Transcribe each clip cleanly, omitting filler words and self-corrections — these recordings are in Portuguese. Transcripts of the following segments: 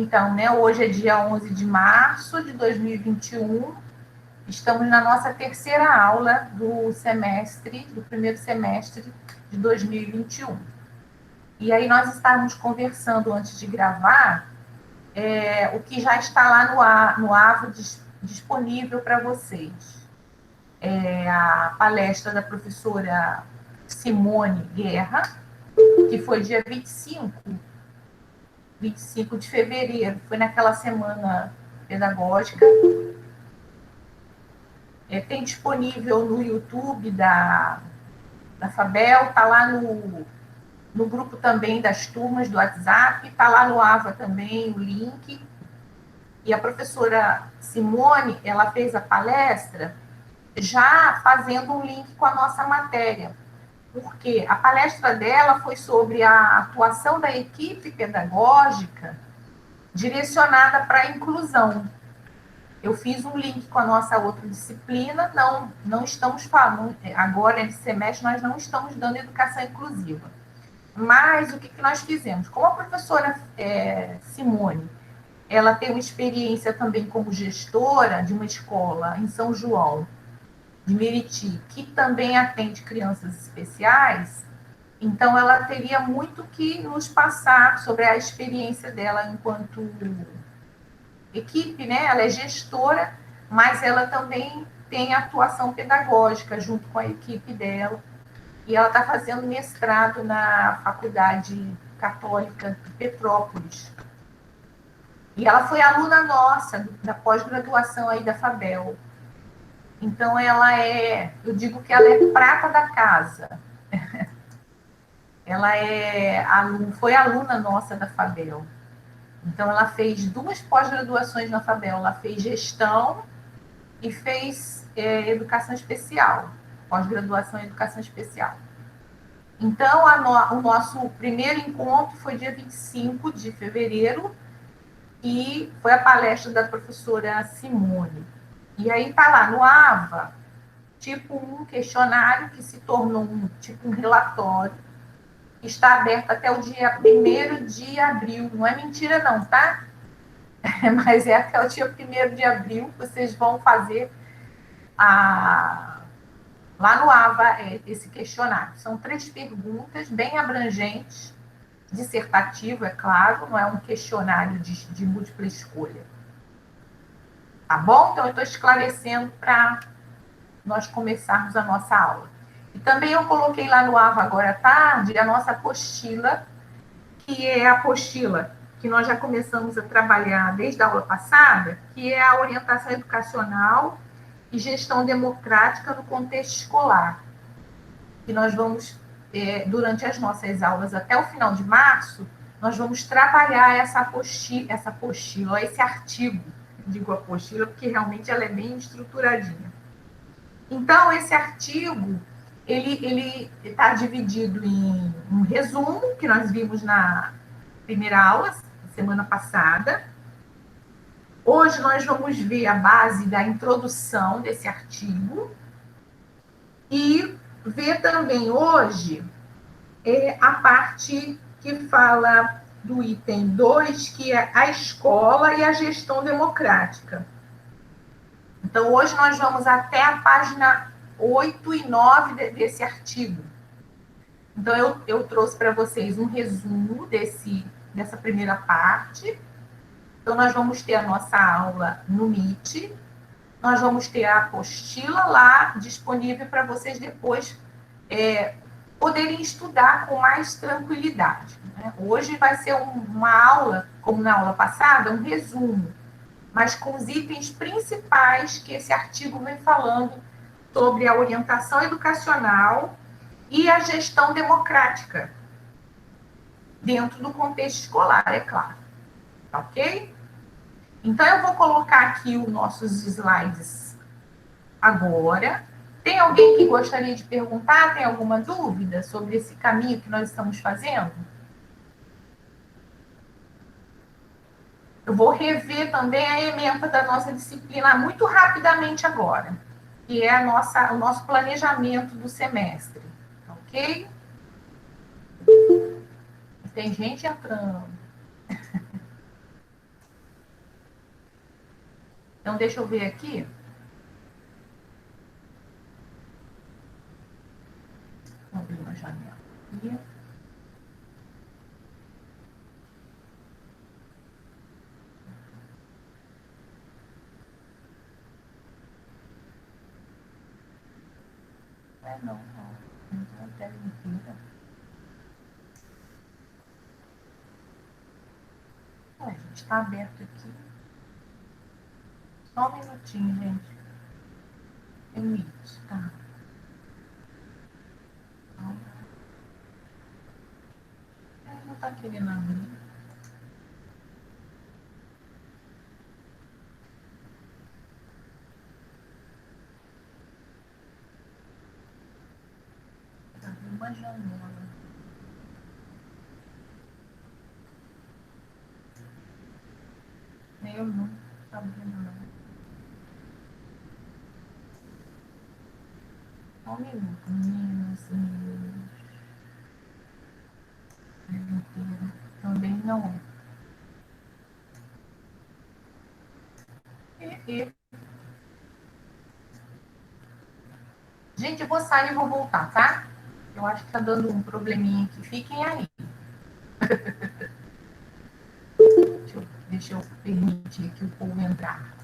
então, né, hoje é dia 11 de março de 2021, estamos na nossa terceira aula do semestre, do primeiro semestre de 2021. E aí nós estávamos conversando antes de gravar o que já está lá no AVA disponível para vocês. A palestra da professora Simone Guerra, que foi dia 25 de fevereiro, foi naquela semana pedagógica. Tem disponível no YouTube da Fabel, está lá no grupo também das turmas do WhatsApp, está lá no AVA também o link. E a professora Simone, ela fez a palestra já fazendo um link com a nossa matéria, porque a palestra dela foi sobre a atuação da equipe pedagógica direcionada para a inclusão. Eu fiz um link com a nossa outra disciplina, não estamos falando, agora nesse semestre nós não estamos dando educação inclusiva. Mas o que nós fizemos? Como a professora Simone, ela tem uma experiência também como gestora de uma escola em São João, de Meriti, que também atende crianças especiais, então ela teria muito que nos passar sobre a experiência dela enquanto equipe, né? Ela é gestora, mas ela também tem atuação pedagógica junto com a equipe dela, e ela está fazendo mestrado na Faculdade Católica de Petrópolis. E ela foi aluna nossa da pós-graduação aí da Fabel. Então, eu digo que ela é prata da casa. Ela foi aluna nossa da Fabel. Então, ela fez 2 pós-graduações na Fabel. Ela fez gestão e fez educação especial. Pós-graduação em educação especial. Então, o nosso primeiro encontro foi dia 25 de fevereiro e foi a palestra da professora Simone. E aí está lá no AVA, tipo um questionário que se tornou um relatório, que está aberto até o dia 1º de abril. Não é mentira não, tá? Mas é até o dia 1º de abril que vocês vão fazer lá no AVA esse questionário. São 3 perguntas bem abrangentes, dissertativo, é claro, não é um questionário de múltipla escolha. Tá bom? Então, eu estou esclarecendo para nós começarmos a nossa aula. E também eu coloquei lá no AVA agora à tarde a nossa apostila, que é a apostila que nós já começamos a trabalhar desde a aula passada, que é a orientação educacional e gestão democrática no contexto escolar. Que nós vamos, durante as nossas aulas até o final de março, nós vamos trabalhar essa apostila, esse artigo, digo apostila, porque realmente ela é bem estruturadinha. Então, esse artigo, ele está dividido em um resumo, que nós vimos na primeira aula, semana passada. Hoje nós vamos ver a base da introdução desse artigo e ver também hoje a parte que fala do item 2, que é a escola e a gestão democrática. Então, hoje nós vamos até a página 8 e 9 desse artigo. Então, eu trouxe para vocês um resumo dessa primeira parte. Então, nós vamos ter a nossa aula no Meet. Nós vamos ter a apostila lá disponível para vocês depois poderem estudar com mais tranquilidade, né? Hoje vai ser uma aula, como na aula passada, um resumo, mas com os itens principais que esse artigo vem falando sobre a orientação educacional e a gestão democrática dentro do contexto escolar, é claro. Tá ok? Então, eu vou colocar aqui os nossos slides agora. Tem alguém que gostaria de perguntar? Tem alguma dúvida sobre esse caminho que nós estamos fazendo? Eu vou rever também a ementa da nossa disciplina muito rapidamente agora, que é o nosso planejamento do semestre. Ok? Tem gente entrando. Então, deixa eu ver aqui. Vou abrir uma janela aqui. Não. Não tem a tela inteira. Gente, está aberto aqui. Só um minutinho, gente. Emite, tá? Não está querendo abrir. Abrir uma janela. Eu não está abrindo, não. Só um minuto, meninas, meninos. Também não é. Gente, eu vou sair e vou voltar, tá? Eu acho que tá dando um probleminha aqui. Fiquem aí. Deixa eu permitir que o povo entrar.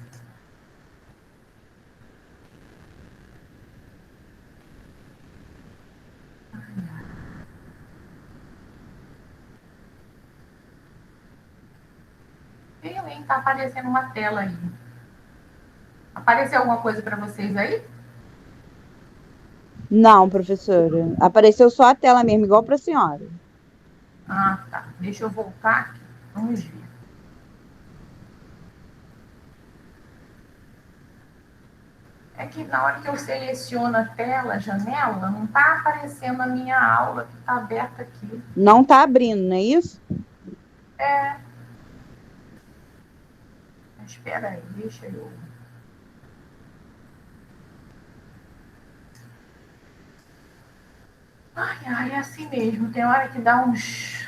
Eu, hein? Tá aparecendo uma tela aí. Apareceu alguma coisa para vocês aí? Não, professora. Apareceu só a tela mesmo, igual para a senhora. Ah, tá. Deixa eu voltar aqui. Vamos ver. É que na hora que eu seleciono a tela, a janela, não está aparecendo a minha aula que está aberta aqui. Não está abrindo, não é isso? Espera aí, deixa eu. Ai, é assim mesmo. Tem hora que dá uns.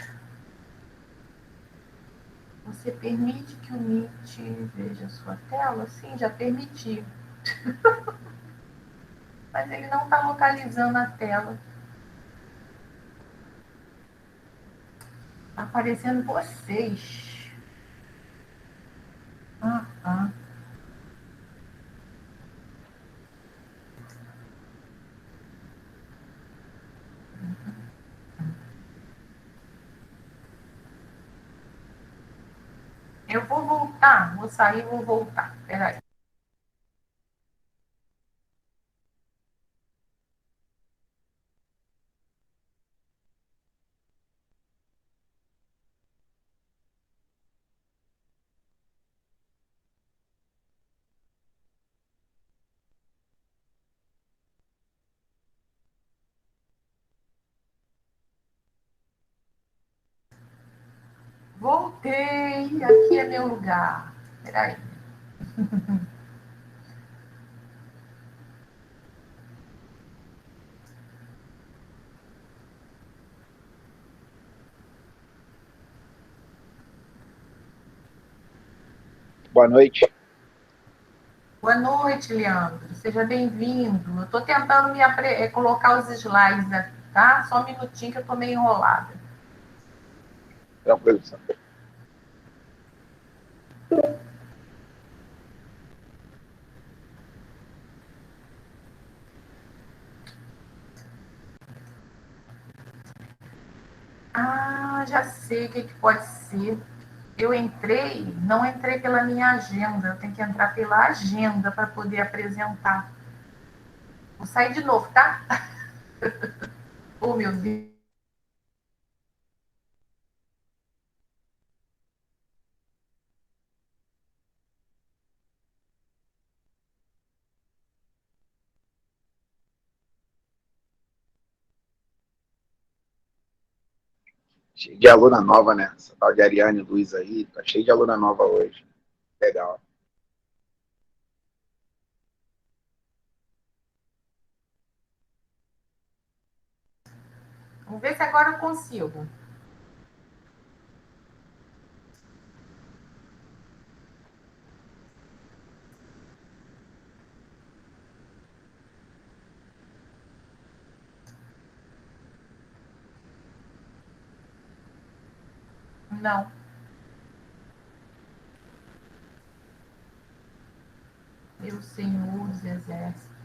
Você permite que o Meet veja a sua tela? Sim, já permiti. Mas ele não está localizando a tela. Está aparecendo vocês. Ah. Eu vou voltar, vou sair e vou voltar. Peraí. Voltei, aqui é meu lugar. Peraí. Boa noite. Boa noite, Leandro. Seja bem-vindo. Eu estou tentando colocar os slides aqui, tá? Só um minutinho que eu estou meio enrolada. Tranquilo. Ah, já sei o que pode ser. Eu não entrei pela minha agenda, eu tenho que entrar pela agenda para poder apresentar. Vou sair de novo, tá? Oh, meu Deus. Cheio de aluna nova, né? Essa tal de Ariane Luiz aí, tá cheio de aluna nova hoje. Legal. Vamos ver se agora eu consigo. Não. Eu, Senhor dos Exércitos.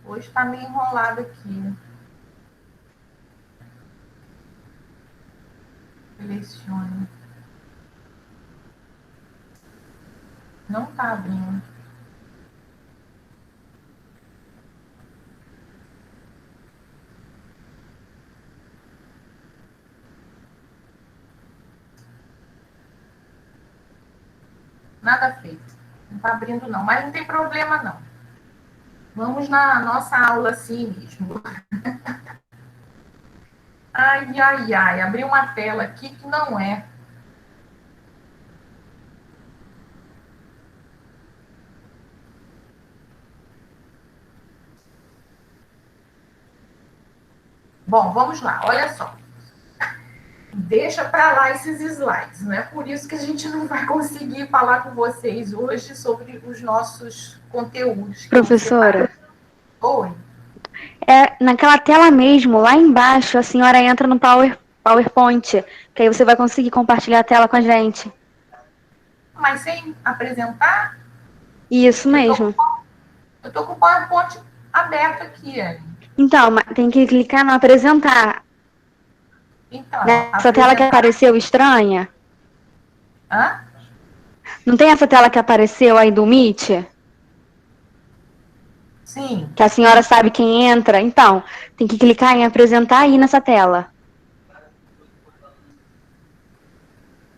Hoje está meio enrolado aqui. Selecione. Não está abrindo. Nada feito. Não está abrindo, não. Mas não tem problema, não. Vamos na nossa aula assim mesmo. Ai, ai, ai. Abri uma tela aqui que não é. Bom, vamos lá. Olha só. Deixa para lá esses slides, não é por isso que a gente não vai conseguir falar com vocês hoje sobre os nossos conteúdos. Professora, Oi. naquela tela mesmo, lá embaixo, a senhora entra no PowerPoint, que aí você vai conseguir compartilhar a tela com a gente. Mas sem apresentar? Isso mesmo. Eu tô com o PowerPoint aberto aqui, Anne. Então, tem que clicar no apresentar. Então, nessa tela que apareceu estranha? Hã? Não tem essa tela que apareceu aí do Meet? Sim. Que a senhora sabe quem entra? Então, tem que clicar em apresentar aí nessa tela.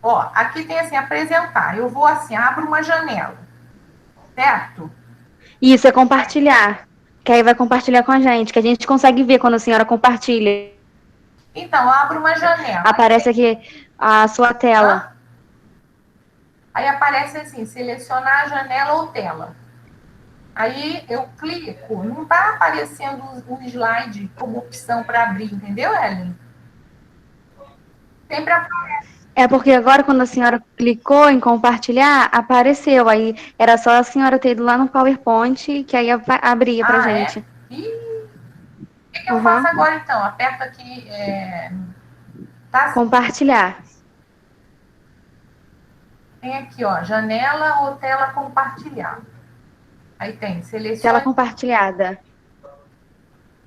Ó, aqui tem assim, apresentar. Eu vou assim, abro uma janela. Certo? Isso, é compartilhar. Que aí vai compartilhar com a gente, que a gente consegue ver quando a senhora compartilha. Então, eu abro uma janela. Aparece aqui a sua tela. Aí aparece assim, selecionar a janela ou tela. Aí eu clico, não está aparecendo o slide como opção para abrir, entendeu, Ellen? Sempre aparece. É porque agora, quando a senhora clicou em compartilhar, apareceu. Aí era só a senhora ter ido lá no PowerPoint, que aí abria pra gente. O que eu faço agora, então? Aperto aqui. Tá? Compartilhar. Tem aqui, ó, janela ou tela compartilhada. Aí tem, selecione. Tela compartilhada.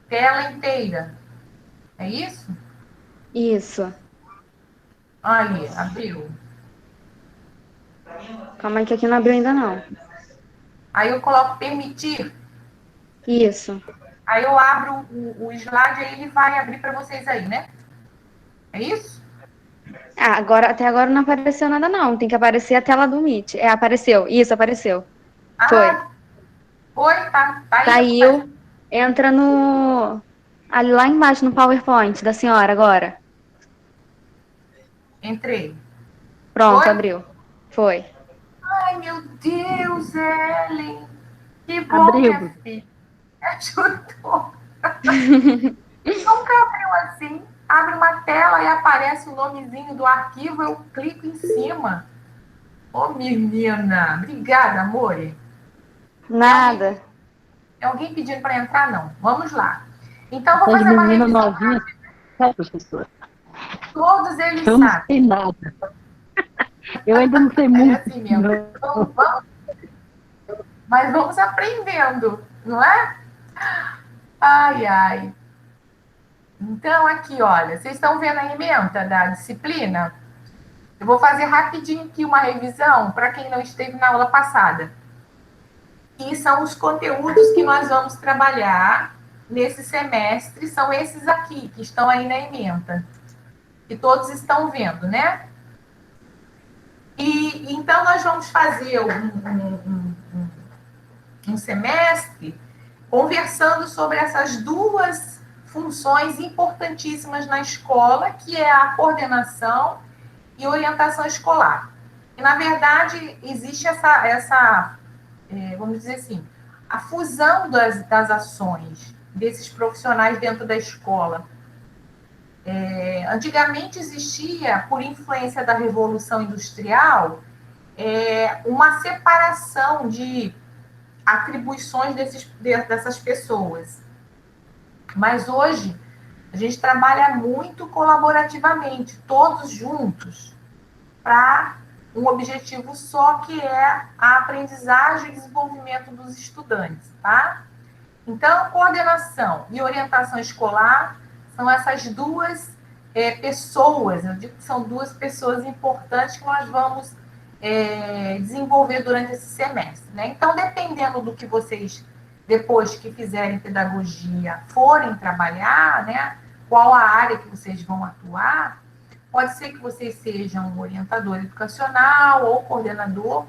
Tela inteira. É isso? Isso. Aí, abriu. Calma aí que aqui não abriu ainda não. Aí eu coloco permitir. Isso. Aí eu abro o slide e ele vai abrir para vocês aí, né? É isso? Ah, até agora não apareceu nada não. Tem que aparecer a tela do Meet. Apareceu. Isso, apareceu. Foi. Ah, foi, tá aí. Saiu. Entra no... Ali lá embaixo no PowerPoint da senhora agora. Entrei. Pronto, Foi? abriu. Foi. Ai, meu Deus, Ellen. Que bom, minha Abriu. filha. Me ajudou. Nunca abriu assim. Abre uma tela e aparece o nomezinho do arquivo, eu clico em cima. Ô, menina. Obrigada, amore. Nada. Tem alguém pedindo para entrar? Não. Vamos lá. Então, vou Essas fazer uma meninas revisão. novinhas, sabe, professora? Todos eles Eu não sabem. sei nada. Eu ainda não sei É muito. assim mesmo. Então, mas vamos aprendendo, não é? Ai, ai. Então, aqui, olha, vocês estão vendo a ementa da disciplina? Eu vou fazer rapidinho aqui uma revisão para quem não esteve na aula passada. E são os conteúdos que nós vamos trabalhar nesse semestre, são esses aqui, que estão aí na ementa. Que todos estão vendo, né? E então nós vamos fazer um semestre conversando sobre essas duas funções importantíssimas na escola, que é a coordenação e orientação escolar. E, na verdade, existe vamos dizer assim, a fusão das ações desses profissionais dentro da escola. Antigamente existia, por influência da Revolução Industrial, uma separação de atribuições dessas pessoas. Mas hoje a gente trabalha muito colaborativamente, todos juntos, para um objetivo só, que é a aprendizagem e desenvolvimento dos estudantes, tá? Então, coordenação e orientação escolar são essas duas pessoas, eu digo que são duas pessoas importantes que nós vamos desenvolver durante esse semestre, né? Então, dependendo do que vocês, depois que fizerem pedagogia, forem trabalhar, né? Qual a área que vocês vão atuar, pode ser que vocês sejam um orientador educacional ou coordenador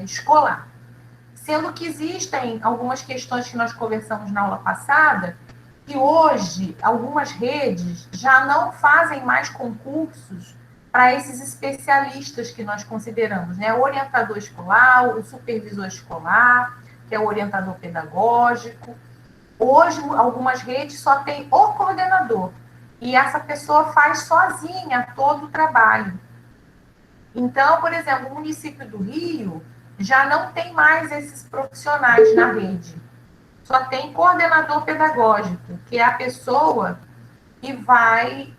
escolar. Sendo que existem algumas questões que nós conversamos na aula passada, que hoje algumas redes já não fazem mais concursos para esses especialistas que nós consideramos, né? O orientador escolar, o supervisor escolar, que é o orientador pedagógico. Hoje, algumas redes só tem o coordenador, e essa pessoa faz sozinha todo o trabalho. Então, por exemplo, o município do Rio já não tem mais esses profissionais na rede. Só tem coordenador pedagógico, que é a pessoa que vai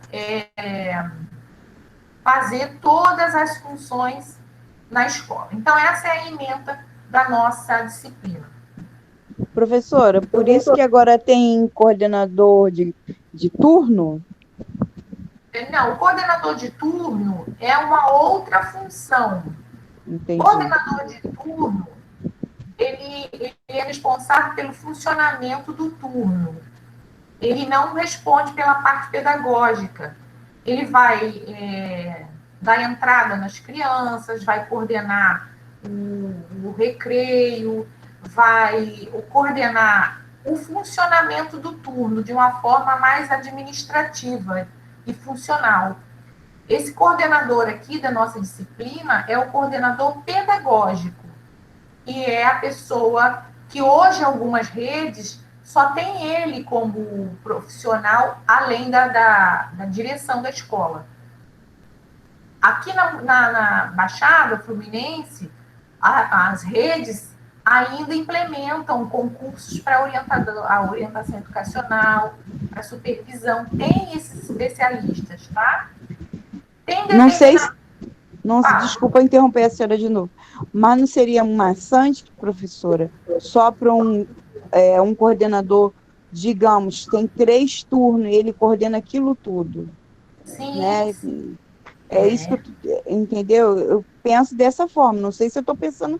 fazer todas as funções na escola. Então, essa é a ementa da nossa disciplina. Professora, por isso que agora tem coordenador de turno? Não, o coordenador de turno é uma outra função. Entendi. O coordenador de turno, ele é responsável pelo funcionamento do turno. Ele não responde pela parte pedagógica. Ele vai dar entrada nas crianças, vai coordenar o recreio, vai coordenar o funcionamento do turno de uma forma mais administrativa e funcional. Esse coordenador aqui da nossa disciplina é o coordenador pedagógico, e é a pessoa que hoje algumas redes só tem ele como profissional, além da direção da escola. Aqui na Baixada Fluminense, as redes ainda implementam concursos para a orientação educacional, para supervisão. Tem esses especialistas, tá? Não sei se... Desculpa interromper a senhora de novo, mas não seria maçante, professora, só para um coordenador, digamos, tem 3 turnos e ele coordena aquilo tudo? Sim, né? É isso que entendeu? Eu penso dessa forma. Não sei se eu estou pensando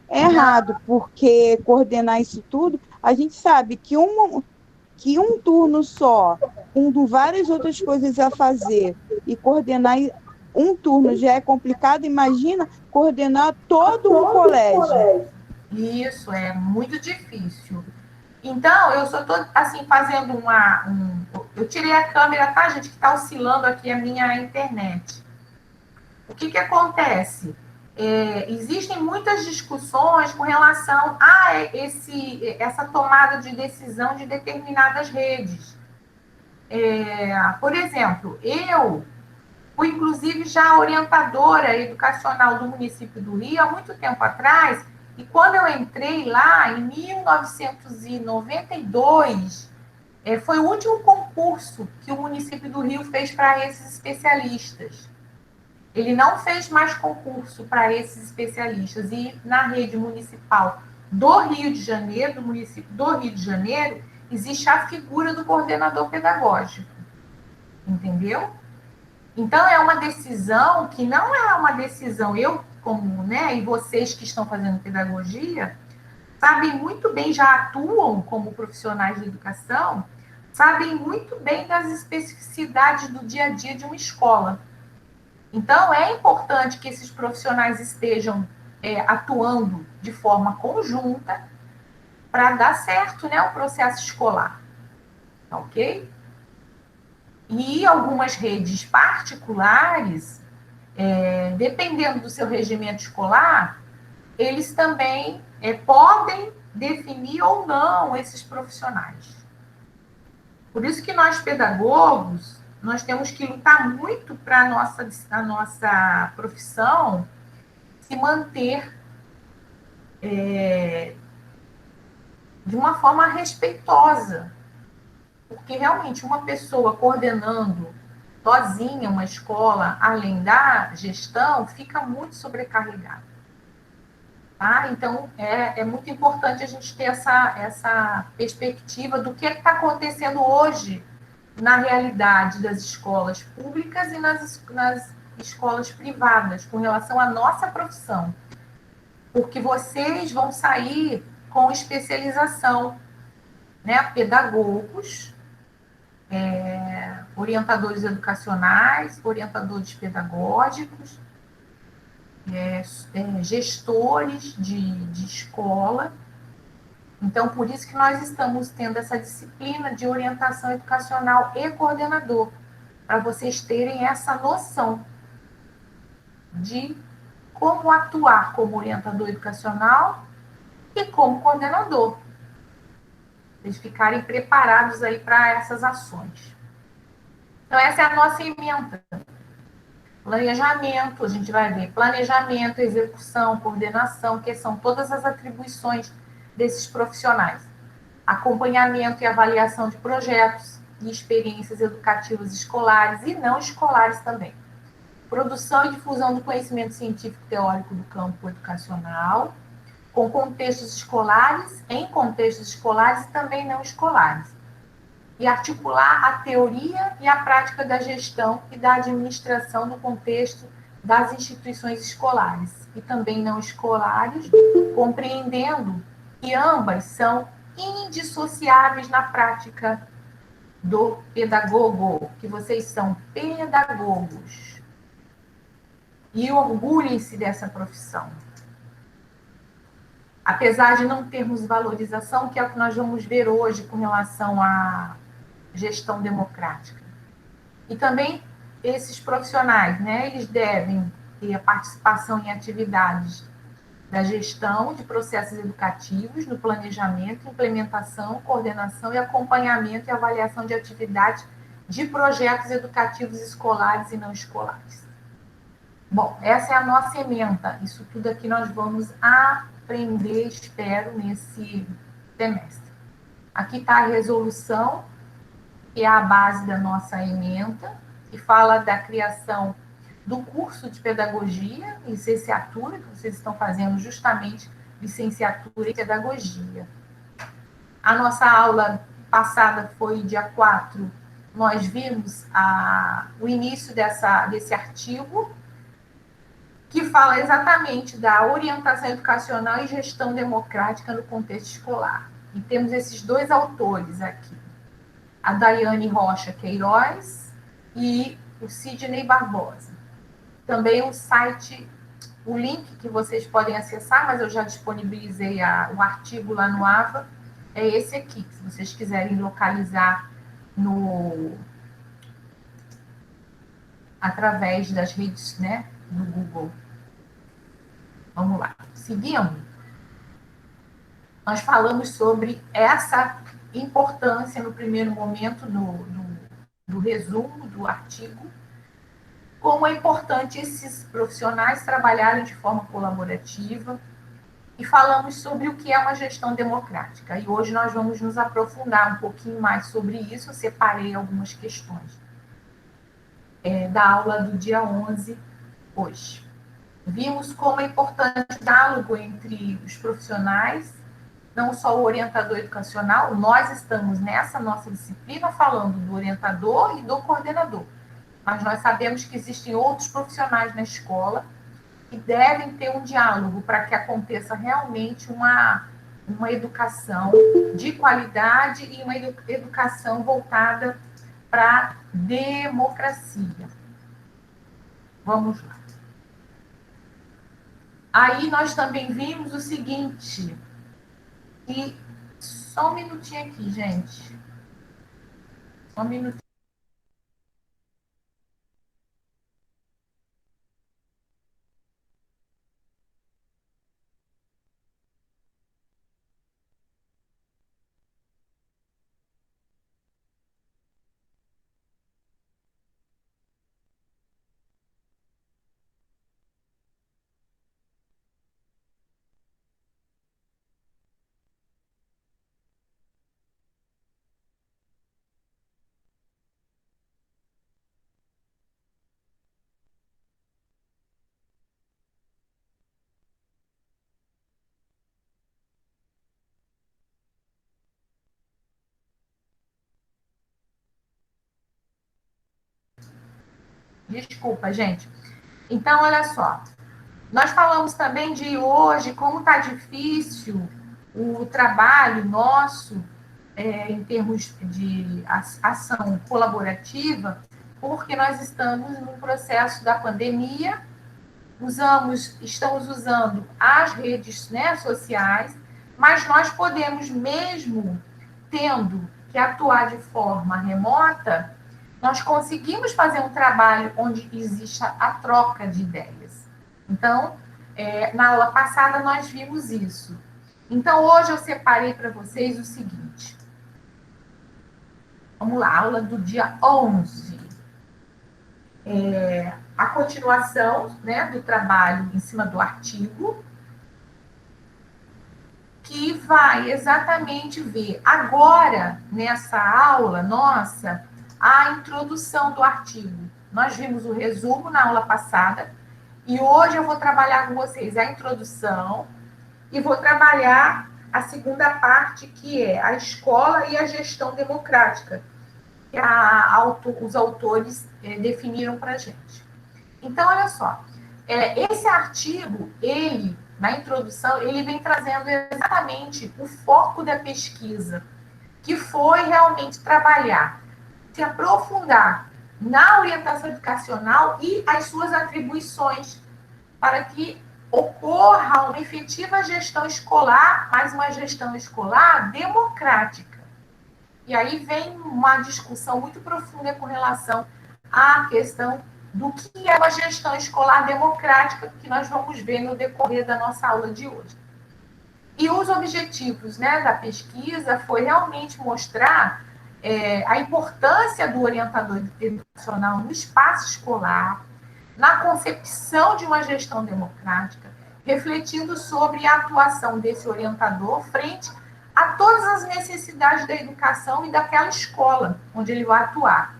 errado, porque coordenar isso tudo, a gente sabe que um turno só, com várias outras coisas a fazer, e coordenar um turno já é complicado, imagina coordenar todo um colégio. isso é muito difícil. Então, eu só estou assim, fazendo eu tirei a câmera, tá, gente, que está oscilando aqui a minha internet. O que acontece? Existem muitas discussões com relação a essa tomada de decisão de determinadas redes. Por exemplo, eu fui, inclusive, já orientadora educacional do município do Rio há muito tempo atrás, e quando eu entrei lá, em 1992, foi o último concurso que o município do Rio fez para esses especialistas. Ele não fez mais concurso para esses especialistas. E na rede municipal do Rio de Janeiro, do município do Rio de Janeiro, existe a figura do coordenador pedagógico. Entendeu? Então, é uma decisão que não é uma decisão, eu como, né, e vocês que estão fazendo pedagogia, sabem muito bem, já atuam como profissionais de educação, sabem muito bem das especificidades do dia a dia de uma escola. Então, é importante que esses profissionais estejam atuando de forma conjunta para dar certo, né, o processo escolar. Ok? E algumas redes particulares, dependendo do seu regimento escolar, eles também podem definir ou não esses profissionais. Por isso que nós, pedagogos, nós temos que lutar muito para a nossa profissão se manter de uma forma respeitosa. Porque realmente uma pessoa coordenando sozinha uma escola, além da gestão, fica muito sobrecarregada. Tá? Então, é muito importante a gente ter essa perspectiva do que está acontecendo hoje na realidade das escolas públicas e nas escolas privadas, com relação à nossa profissão. Porque vocês vão sair com especialização, né? Pedagogos, orientadores educacionais, orientadores pedagógicos, gestores de escola. Então, por isso que nós estamos tendo essa disciplina de orientação educacional e coordenador, para vocês terem essa noção de como atuar como orientador educacional e como coordenador. Eles ficarem preparados aí para essas ações. Então, essa é a nossa ementa. Planejamento, a gente vai ver planejamento, execução, coordenação, que são todas as atribuições desses profissionais. Acompanhamento e avaliação de projetos e experiências educativas escolares e não escolares também. Produção e difusão do conhecimento científico teórico do campo educacional, com contextos escolares, em contextos escolares e também não escolares. E articular a teoria e a prática da gestão e da administração no contexto das instituições escolares e também não escolares, compreendendo que ambas são indissociáveis na prática do pedagogo, que vocês são pedagogos. E orgulhem-se dessa profissão. Apesar de não termos valorização, que é o que nós vamos ver hoje com relação à gestão democrática. E também esses profissionais, né, eles devem ter a participação em atividades da gestão de processos educativos, no planejamento, implementação, coordenação e acompanhamento e avaliação de atividades de projetos educativos escolares e não escolares. Bom, essa é a nossa ementa. Isso tudo aqui nós vamos aprender, espero, nesse semestre. Aqui está a resolução, que é a base da nossa ementa, que fala da criação do curso de pedagogia e licenciatura, que vocês estão fazendo justamente licenciatura em pedagogia. A nossa aula passada foi dia 4 nós vimos o início desse artigo, que fala exatamente da orientação educacional e gestão democrática no contexto escolar. E temos esses dois autores aqui, a Daiane Rocha Queiroz e o Sidney Barbosa. Também o site, o link que vocês podem acessar, mas eu já disponibilizei o artigo lá no AVA, é esse aqui, se vocês quiserem localizar através das redes, né, do Google. Vamos lá, seguindo. Nós falamos sobre essa importância no primeiro momento do resumo do artigo, como é importante esses profissionais trabalharem de forma colaborativa, e falamos sobre o que é uma gestão democrática. E hoje nós vamos nos aprofundar um pouquinho mais sobre isso. Eu separei algumas questões da aula do dia 11, hoje. Vimos como é importante o diálogo entre os profissionais, não só o orientador educacional. Nós estamos nessa nossa disciplina falando do orientador e do coordenador, mas nós sabemos que existem outros profissionais na escola que devem ter um diálogo para que aconteça realmente uma educação de qualidade e uma educação voltada para a democracia. Vamos lá. Aí nós também vimos o seguinte, e só um minutinho aqui, gente. Só um minutinho. Desculpa, gente. Então, olha só. Nós falamos também de hoje como está difícil o trabalho nosso em termos de ação colaborativa, porque nós estamos no processo da pandemia, estamos usando as redes, né, sociais, mas nós podemos, mesmo tendo que atuar de forma remota, nós conseguimos fazer um trabalho onde exista a troca de ideias. Então, na aula passada nós vimos isso. Então, hoje eu separei para vocês o seguinte. Vamos lá, aula do dia 11. A continuação, né, do trabalho em cima do artigo, que vai exatamente ver agora, nessa aula nossa, a introdução do artigo. Nós vimos o resumo na aula passada, e hoje eu vou trabalhar com vocês a introdução e vou trabalhar a segunda parte, que é a escola e a gestão democrática, que os autores definiram para a gente. Então, olha só, esse artigo, na introdução, ele vem trazendo exatamente o foco da pesquisa, que foi realmente trabalhar, se aprofundar na orientação educacional e as suas atribuições, para que ocorra uma efetiva gestão escolar, mas uma gestão escolar democrática. E aí vem uma discussão muito profunda com relação à questão do que é uma gestão escolar democrática, que nós vamos ver no decorrer da nossa aula de hoje. E os objetivos, né, da pesquisa foi realmente mostrar a importância do orientador educacional no espaço escolar, na concepção de uma gestão democrática, refletindo sobre a atuação desse orientador frente a todas as necessidades da educação e daquela escola onde ele vai atuar.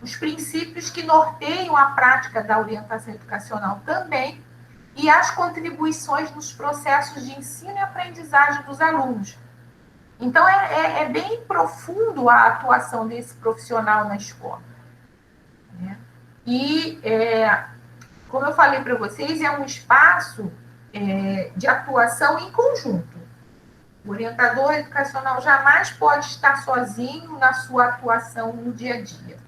Os princípios que norteiam a prática da orientação educacional também, e as contribuições nos processos de ensino e aprendizagem dos alunos. Então, é bem profundo a atuação desse profissional na escola, né? E, como eu falei para vocês, é um espaço de atuação em conjunto. O orientador educacional jamais pode estar sozinho na sua atuação no dia a dia.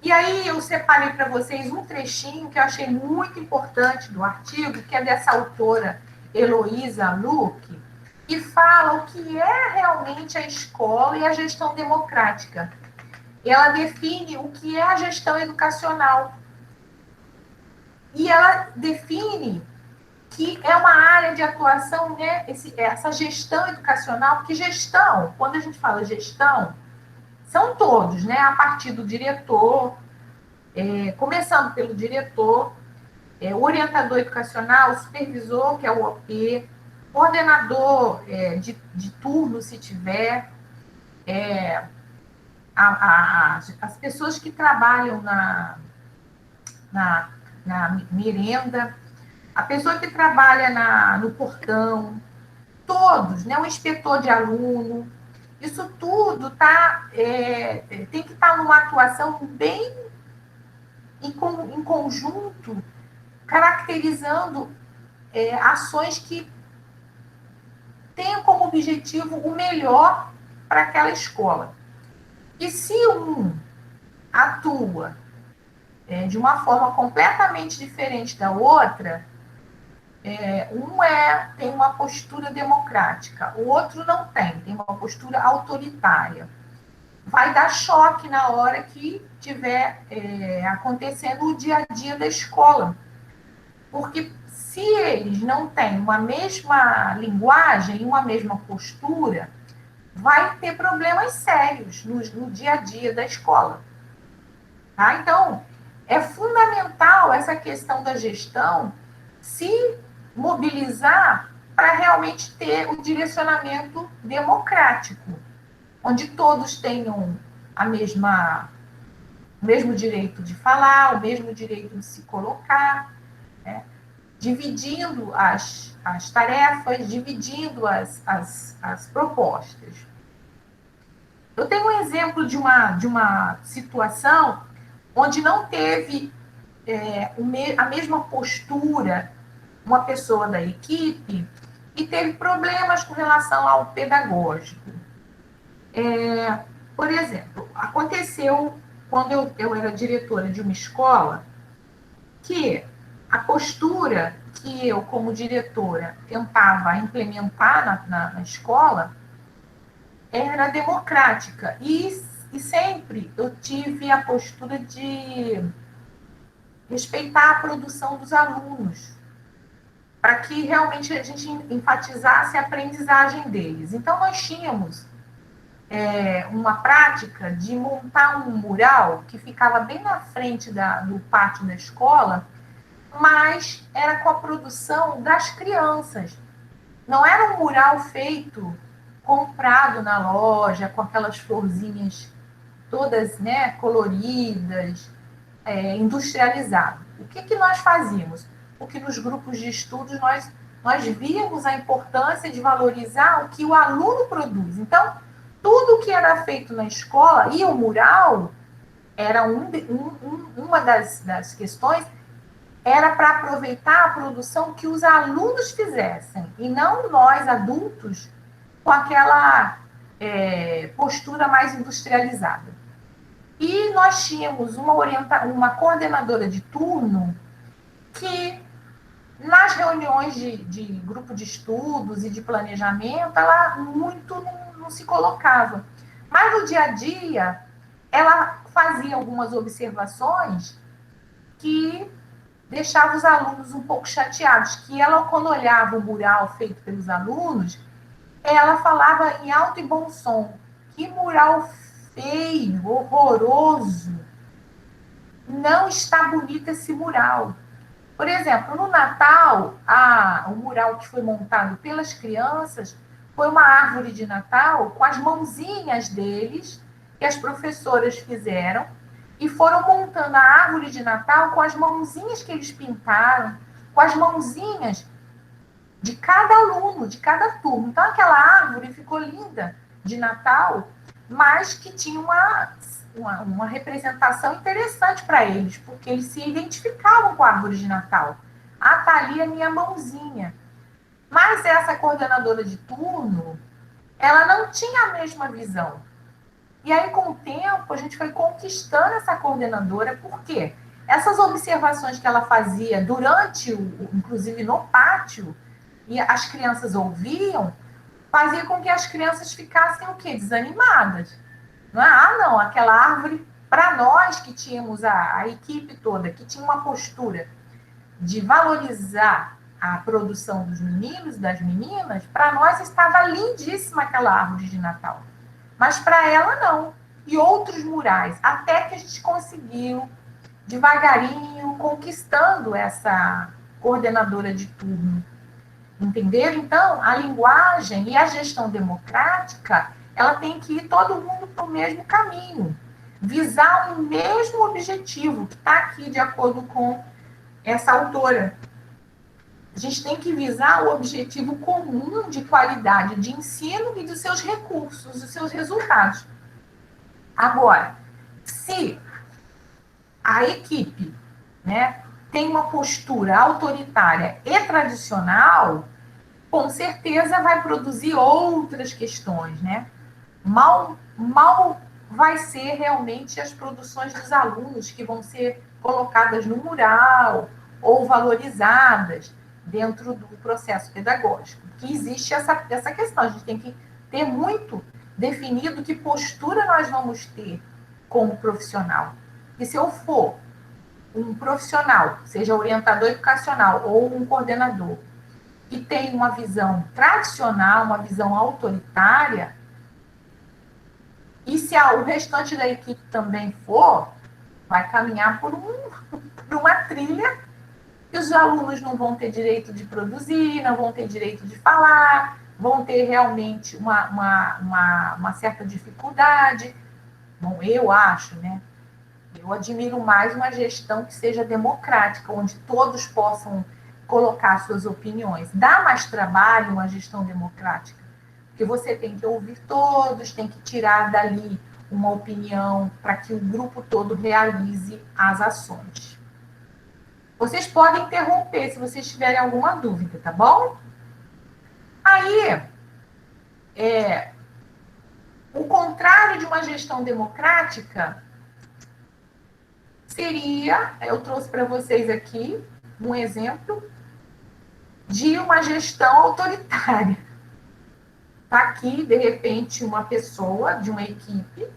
E aí eu separei para vocês um trechinho que eu achei muito importante do artigo, que é dessa autora Heloísa Luque, que fala o que é realmente a escola e a gestão democrática. Ela define o que é a gestão educacional. E ela define que é uma área de atuação, né, essa gestão educacional, porque gestão, quando a gente fala gestão, são todos, né, a partir do diretor, começando pelo diretor, o orientador educacional, o supervisor, que é o OP, coordenador de turno, se tiver, as pessoas que trabalham na merenda, a pessoa que trabalha no portão, todos, né? O inspetor de aluno, isso tudo tem que estar numa atuação bem em conjunto, caracterizando ações que tenham como objetivo o melhor para aquela escola. E se um atua de uma forma completamente diferente da outra, tem uma postura democrática, o outro não tem uma postura autoritária. Vai dar choque na hora que estiver acontecendo o dia a dia da escola. Porque se eles não têm uma mesma linguagem, uma mesma postura, vai ter problemas sérios no dia a dia da escola. Tá? Então, é fundamental essa questão da gestão se mobilizar para realmente ter o direcionamento democrático, onde todos tenham o mesmo direito de falar, o mesmo direito de se colocar, né? Dividindo as tarefas, dividindo as propostas. Eu tenho um exemplo de uma situação onde não teve a mesma postura uma pessoa da equipe e teve problemas com relação ao pedagógico. Por exemplo, aconteceu quando eu era diretora de uma escola que a postura que eu, como diretora, tentava implementar na escola era democrática. E sempre eu tive a postura de respeitar a produção dos alunos, para que realmente a gente enfatizasse a aprendizagem deles. Então, nós tínhamos uma prática de montar um mural que ficava bem na frente do pátio da escola, mas era com a produção das crianças. Não era um mural feito, comprado na loja, com aquelas florzinhas todas, né, coloridas, industrializado. O que nós fazíamos? Porque nos grupos de estudos nós víamos a importância de valorizar o que o aluno produz. Então, tudo que era feito na escola, e o mural era uma das questões, era para aproveitar a produção que os alunos fizessem, e não nós, adultos, com aquela postura mais industrializada. E nós tínhamos uma coordenadora de turno que, nas reuniões de grupo de estudos e de planejamento, ela muito não se colocava. Mas, no dia a dia, ela fazia algumas observações que deixavam os alunos um pouco chateados, que ela, quando olhava o mural feito pelos alunos, ela falava em alto e bom som: que mural feio, horroroso, não está bonito esse mural. Por exemplo, no Natal, o mural que foi montado pelas crianças foi uma árvore de Natal com as mãozinhas deles, que as professoras fizeram, e foram montando a árvore de Natal com as mãozinhas que eles pintaram, com as mãozinhas de cada aluno, de cada turma. Então, aquela árvore ficou linda de Natal, mas que tinha uma representação interessante para eles, porque eles se identificavam com a árvore de Natal. Ah, tá ali a minha mãozinha. Mas essa coordenadora de turno, ela não tinha a mesma visão. E aí, com o tempo, a gente foi conquistando essa coordenadora, por quê? Essas observações que ela fazia durante, inclusive no pátio, e as crianças ouviam, fazia com que as crianças ficassem o quê? Desanimadas. Não é? Ah, não, aquela árvore, para nós que tínhamos a equipe toda, que tinha uma postura de valorizar a produção dos meninos e das meninas, para nós estava lindíssima aquela árvore de Natal. Mas para ela não. E outros murais, até que a gente conseguiu, devagarinho, conquistando essa coordenadora de turno. Entenderam? Então, a linguagem e a gestão democrática, ela tem que ir todo mundo para o mesmo caminho, visar o mesmo objetivo, que está aqui de acordo com essa autora. A gente tem que visar o objetivo comum de qualidade de ensino e dos seus recursos, dos seus resultados. Agora, se a equipe, né, tem uma postura autoritária e tradicional, com certeza vai produzir outras questões, né? Mal vai ser realmente as produções dos alunos que vão ser colocadas no mural ou valorizadas dentro do processo pedagógico. Que existe essa questão, a gente tem que ter muito definido que postura nós vamos ter como profissional. E se eu for um profissional, seja orientador educacional ou um coordenador, que tem uma visão tradicional, uma visão autoritária, e se o restante da equipe também for, vai caminhar por uma trilha que os alunos não vão ter direito de produzir, não vão ter direito de falar, vão ter realmente uma certa dificuldade. Bom, eu acho, né? Eu admiro mais uma gestão que seja democrática, onde todos possam colocar suas opiniões. Dá mais trabalho uma gestão democrática, porque você tem que ouvir todos, tem que tirar dali uma opinião para que o grupo todo realize as ações. Vocês podem interromper se vocês tiverem alguma dúvida, tá bom? Aí, o contrário de uma gestão democrática seria, eu trouxe para vocês aqui um exemplo de uma gestão autoritária. Está aqui, de repente, uma pessoa de uma equipe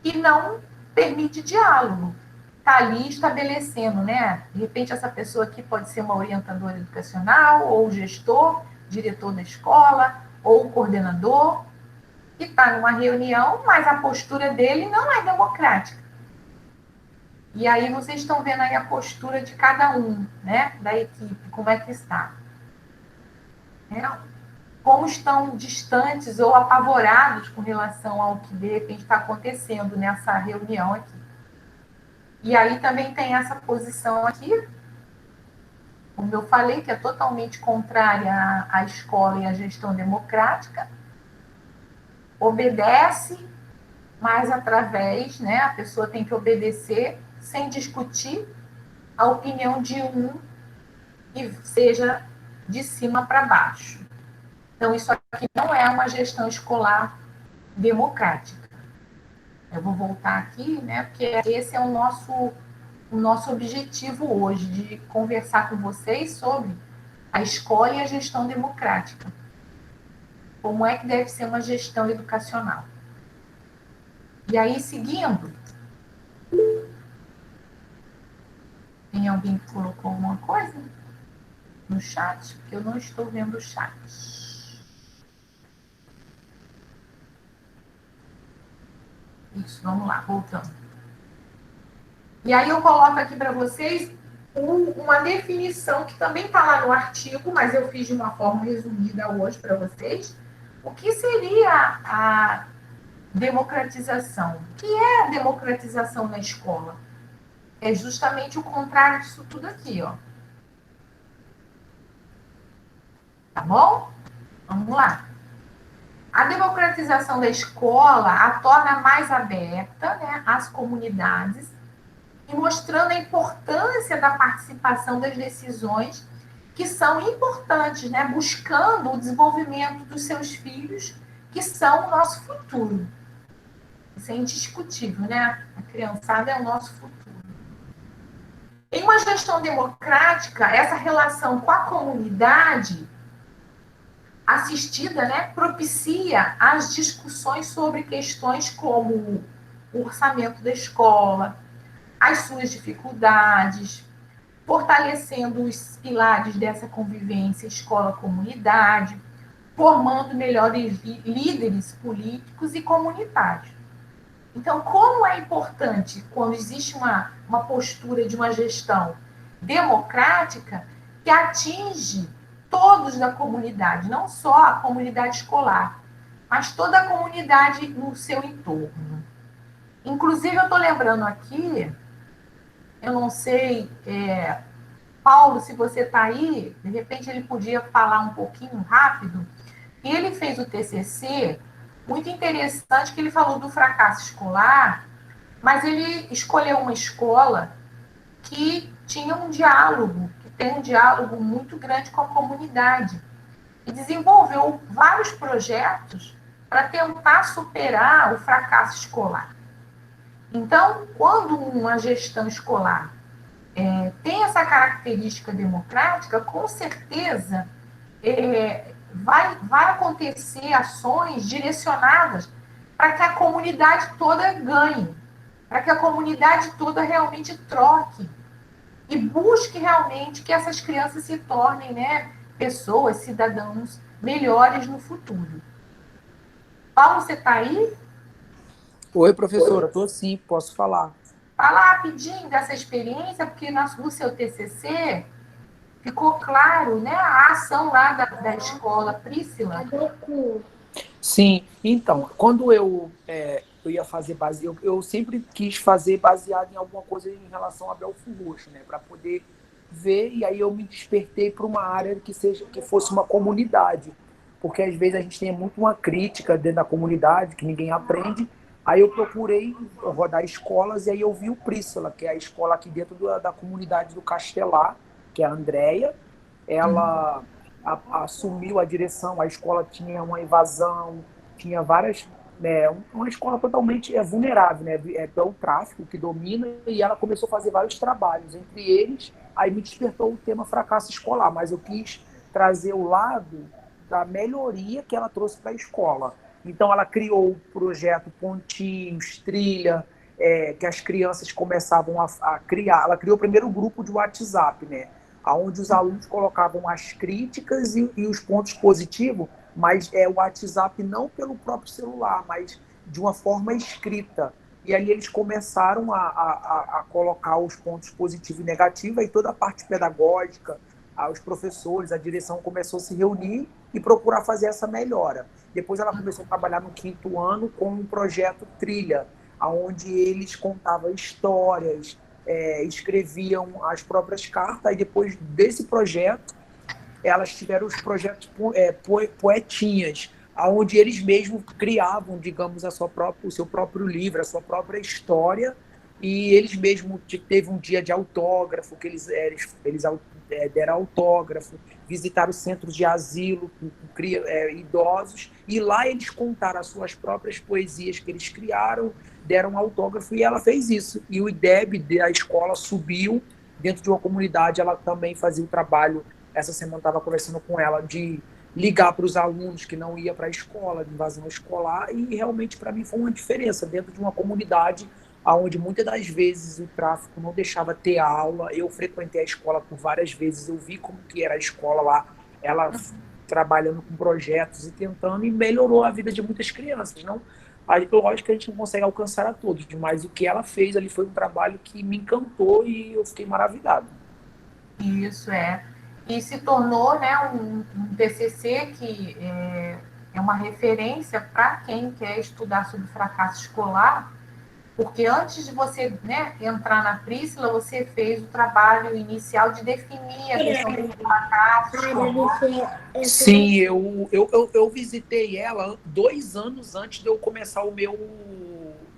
que não permite diálogo. Está ali estabelecendo, né? De repente, essa pessoa aqui pode ser uma orientadora educacional, ou gestor, diretor da escola, ou coordenador, que está numa reunião, mas a postura dele não é democrática. E aí vocês estão vendo aí a postura de cada um, né, da equipe, como é que está. Como estão distantes ou apavorados com relação ao que de repente está acontecendo nessa reunião aqui. E aí também tem essa posição aqui, como eu falei, que é totalmente contrária à escola e à gestão democrática. Obedece, mas através, né, a pessoa tem que obedecer sem discutir a opinião de um que seja de cima para baixo. Então, isso aqui não é uma gestão escolar democrática. Eu vou voltar aqui, né, porque esse é o nosso objetivo hoje, de conversar com vocês sobre a escola e a gestão democrática. Como é que deve ser uma gestão educacional. E aí, seguindo, tem alguém que colocou alguma coisa no chat? Porque eu não estou vendo o chat. Isso, vamos lá, voltando. E aí eu coloco aqui para vocês uma definição que também está lá no artigo, mas eu fiz de uma forma resumida hoje para vocês. O que seria a democratização? O que é a democratização na escola? É justamente o contrário disso tudo aqui, ó. Tá bom? Vamos lá. A democratização da escola a torna mais aberta, né, às comunidades e mostrando a importância da participação das decisões que são importantes, né, buscando o desenvolvimento dos seus filhos, que são o nosso futuro. Isso é indiscutível, né? A criançada é o nosso futuro. Em uma gestão democrática, essa relação com a comunidade assistida, né, propicia as discussões sobre questões como o orçamento da escola, as suas dificuldades, fortalecendo os pilares dessa convivência escola-comunidade, formando melhores líderes políticos e comunitários. Então, como é importante, quando existe uma postura de uma gestão democrática, que atinge todos da comunidade, não só a comunidade escolar, mas toda a comunidade no seu entorno. Inclusive, eu estou lembrando aqui, eu não sei, Paulo, se você está aí, de repente ele podia falar um pouquinho rápido. Ele fez o TCC, muito interessante, que ele falou do fracasso escolar, mas ele escolheu uma escola que tinha um diálogo, que tem um diálogo muito grande com a comunidade, e desenvolveu vários projetos para tentar superar o fracasso escolar. Então, quando uma gestão escolar tem essa característica democrática, com certeza vai acontecer ações direcionadas para que a comunidade toda ganhe, para que a comunidade toda realmente troque e busque realmente que essas crianças se tornem, né, pessoas, cidadãos melhores no futuro. Paulo, você está aí? Oi, professora, estou sim, posso falar. Fala rapidinho dessa experiência, porque no seu TCC ficou claro, né, a ação lá da escola Priscila. Sim, então, quando eu ia fazer eu sempre quis fazer baseado em alguma coisa em relação a Belfort Roxo, né, para poder ver, e aí eu me despertei para uma área que fosse uma comunidade, porque às vezes a gente tem muito uma crítica dentro da comunidade, que ninguém aprende. Aí eu procurei rodar escolas e aí eu vi o Priscila, que é a escola aqui dentro da comunidade do Castelar, que é a Andréia. Ela assumiu a direção, a escola tinha uma invasão, tinha várias... uma escola totalmente vulnerável, né? Pelo tráfico que domina, e ela começou a fazer vários trabalhos. Entre eles, aí me despertou o tema fracasso escolar, mas eu quis trazer o lado da melhoria que ela trouxe para a escola. Então, ela criou o projeto Pontinhos, Trilha, que as crianças começavam a criar. Ela criou o primeiro grupo de WhatsApp, né? Onde os alunos colocavam as críticas e os pontos positivos, mas o WhatsApp não pelo próprio celular, mas de uma forma escrita. E aí eles começaram a colocar os pontos positivos e negativos, e toda a parte pedagógica, os professores, a direção começou a se reunir e procurar fazer essa melhora. Depois ela começou a trabalhar no 5º ano com um projeto Trilha, onde eles contavam histórias, escreviam as próprias cartas, e depois desse projeto, elas tiveram os projetos Poetinhas, onde eles mesmos criavam, digamos, o seu próprio livro, a sua própria história, e eles mesmos teve um dia de autógrafo, que eles deram autógrafo, visitaram centros de asilo com idosos, e lá eles contaram as suas próprias poesias que eles criaram, deram autógrafo, e ela fez isso. E o IDEB da escola subiu dentro de uma comunidade, ela também fazia o trabalho. Essa semana estava conversando com ela de ligar para os alunos que não iam para a escola, de invasão escolar, e realmente para mim foi uma diferença dentro de uma comunidade onde muitas das vezes o tráfico não deixava ter aula. Eu frequentei a escola por várias vezes, eu vi como que era a escola lá, ela trabalhando com projetos e tentando, e melhorou a vida de muitas crianças. Não, lógico que a gente não consegue alcançar a todos, mas o que ela fez ali foi um trabalho que me encantou e eu fiquei maravilhado. Isso e se tornou, né, um TCC que é uma referência para quem quer estudar sobre fracasso escolar, Porque antes de você, né, entrar na Príscila, você fez o trabalho inicial de definir a questão dos macacos. Sim, eu visitei ela 2 anos antes de eu começar o meu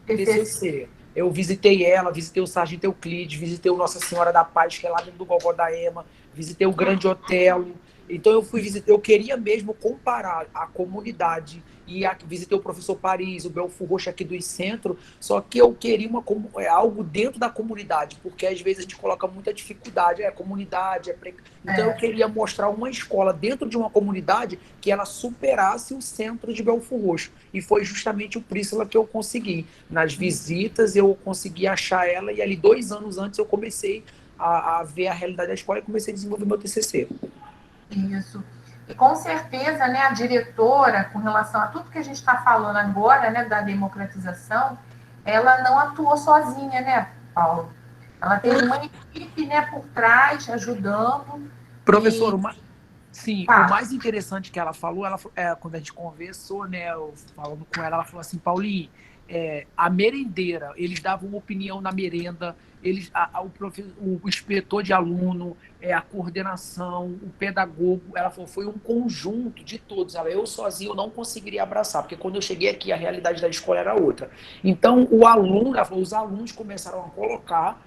TCC. Eu visitei ela, visitei o Sargento Euclides, visitei o Nossa Senhora da Paz, que é lá dentro do Gogó da Ema, visitei o Grande Otelo. Então eu fui visitar, eu queria mesmo comparar a comunidade e visitei o professor Paris, o Belfort Roxo aqui do centro, só que eu queria algo dentro da comunidade, porque às vezes a gente coloca muita dificuldade, a comunidade, então eu queria mostrar uma escola dentro de uma comunidade que ela superasse o centro de Belfort Roxo, e foi justamente o Príscila que eu consegui. Nas visitas eu consegui achar ela, e ali 2 anos antes eu comecei a ver a realidade da escola e comecei a desenvolver meu TCC. Isso. E com certeza, né, a diretora, com relação a tudo que a gente está falando agora, né, da democratização, ela não atuou sozinha, né, Paulo? Ela teve uma equipe, né, por trás, ajudando. Professor, e... sim, o mais interessante que ela falou, quando a gente conversou, né, falando com ela falou assim, Paulinho, a merendeira, eles davam opinião na merenda, o inspetor de aluno, a coordenação, o pedagogo, ela falou, foi um conjunto de todos. Eu sozinho não conseguiria abraçar, porque quando eu cheguei aqui a realidade da escola era outra. Então, ela falou, os alunos começaram a colocar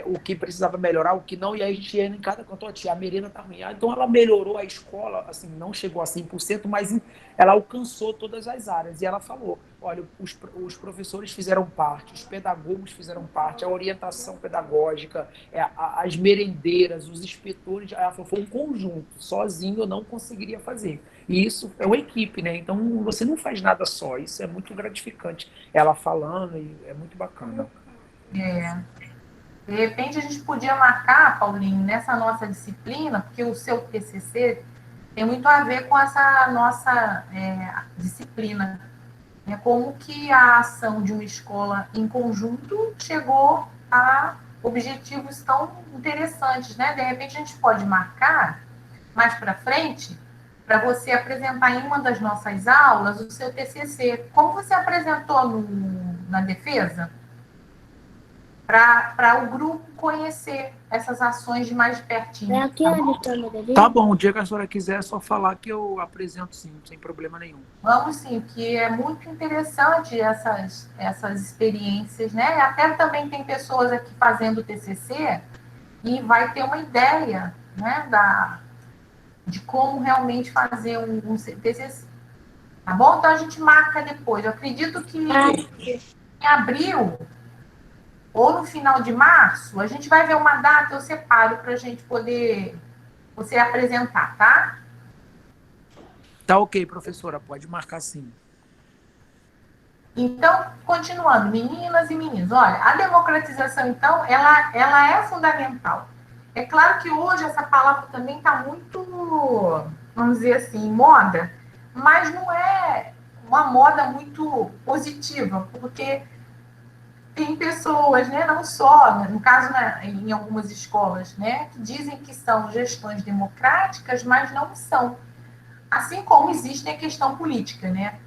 o que precisava melhorar, o que não, e aí a gente ia em cada canto, a merenda tá ruim. Então ela melhorou a escola, assim, não chegou a 100%, mas ela alcançou todas as áreas. E ela falou, olha, os professores fizeram parte, os pedagogos fizeram parte, a orientação pedagógica, as merendeiras, os inspetores, ela falou, foi um conjunto, sozinho eu não conseguiria fazer. E isso é uma equipe, né? Então você não faz nada só, isso é muito gratificante. Ela falando, e é muito bacana. De repente, a gente podia marcar, Paulinho, nessa nossa disciplina, porque o seu TCC tem muito a ver com essa nossa disciplina. Como que a ação de uma escola em conjunto chegou a objetivos tão interessantes, né? De repente, a gente pode marcar mais para frente para você apresentar em uma das nossas aulas o seu TCC. Como você apresentou na defesa? Para o grupo conhecer essas ações de mais pertinho. Tá bom, o dia que a senhora quiser é só falar que eu apresento sim, sem problema nenhum. Vamos sim, que é muito interessante essas experiências, né? Até também tem pessoas aqui fazendo TCC e vai ter uma ideia, né, de como realmente fazer um TCC. Tá bom? Então a gente marca depois. Eu acredito que em abril ou no final de março, a gente vai ver uma data, eu separo para a gente poder você apresentar, tá? Tá ok, professora, pode marcar sim. Então, continuando, meninas e meninos, olha, a democratização, então, ela é fundamental. É claro que hoje essa palavra também está muito, vamos dizer assim, moda, mas não é uma moda muito positiva, porque tem pessoas, né, não só, no caso, em algumas escolas, né, que dizem que são gestões democráticas, mas não são. Assim como existe a questão política, né?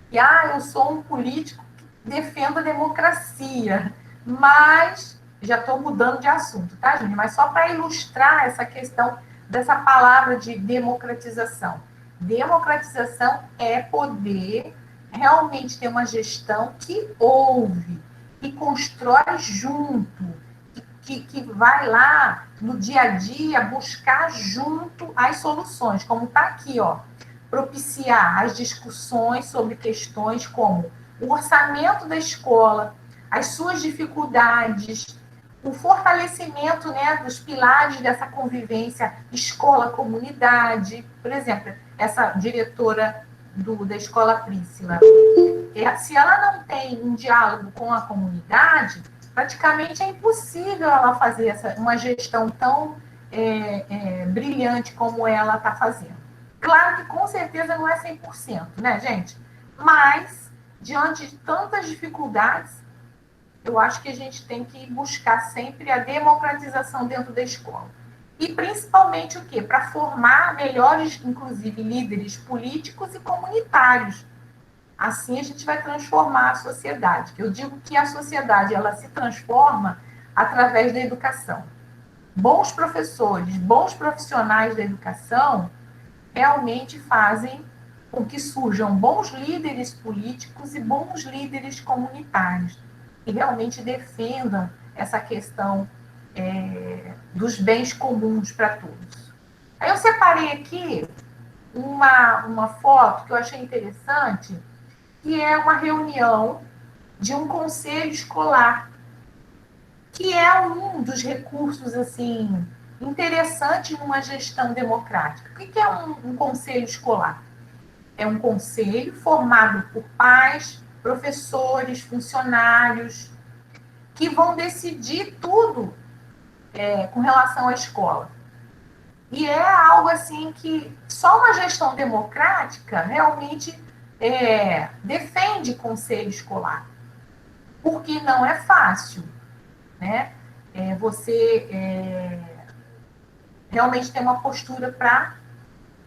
Que, eu sou um político que defendo a democracia, mas já estou mudando de assunto, tá, gente? Mas só para ilustrar essa questão dessa palavra de democratização. Democratização é poder realmente ter uma gestão que ouve, que constrói junto, que vai lá no dia a dia buscar junto as soluções, como está aqui, ó, propiciar as discussões sobre questões como o orçamento da escola, as suas dificuldades, o fortalecimento, né, dos pilares dessa convivência escola-comunidade. Por exemplo, essa diretora da Escola Príscila, se ela não tem um diálogo com a comunidade, praticamente é impossível ela fazer uma gestão tão brilhante como ela está fazendo. Claro que com certeza não é 100%, né, gente? Mas, diante de tantas dificuldades, eu acho que a gente tem que buscar sempre a democratização dentro da escola. E principalmente o quê? Para formar melhores, inclusive, líderes políticos e comunitários. assim a gente vai transformar a sociedade. Eu digo que a sociedade ela se transforma através da educação. Bons professores, bons profissionais da educação realmente fazem com que surjam bons líderes políticos e bons líderes comunitários, que realmente defendam essa questão dos bens comuns para todos. Aí eu separei aqui uma foto que eu achei interessante, que é uma reunião de um conselho escolar, que é um dos recursos assim interessantes numa gestão democrática. O que é um conselho escolar? É um conselho formado por pais, professores, funcionários, que vão decidir tudo com relação à escola. E é algo assim que só uma gestão democrática realmente defende conselho escolar, porque não é fácil, né? Você realmente tem uma postura para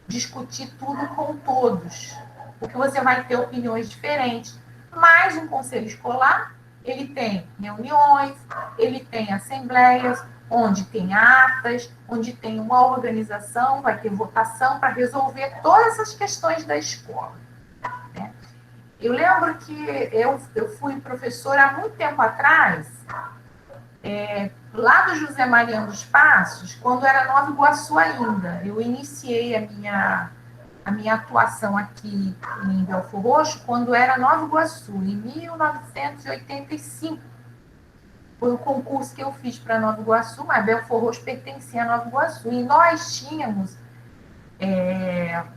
discutir tudo com todos, porque você vai ter opiniões diferentes. Mas um conselho escolar, ele tem reuniões, ele tem assembleias, onde tem atas, onde tem uma organização, vai ter votação para resolver todas essas questões da escola, né? Eu lembro que eu fui professora há muito tempo atrás, lá do José Mariano dos Passos, quando era Nova Iguaçu ainda. Eu iniciei a minha atuação aqui em Belfor Roxo quando era Nova Iguaçu, em 1985. Foi o concurso que eu fiz para Nova Iguaçu, mas Belfor Roxo pertencia a Nova Iguaçu. E nós tínhamos,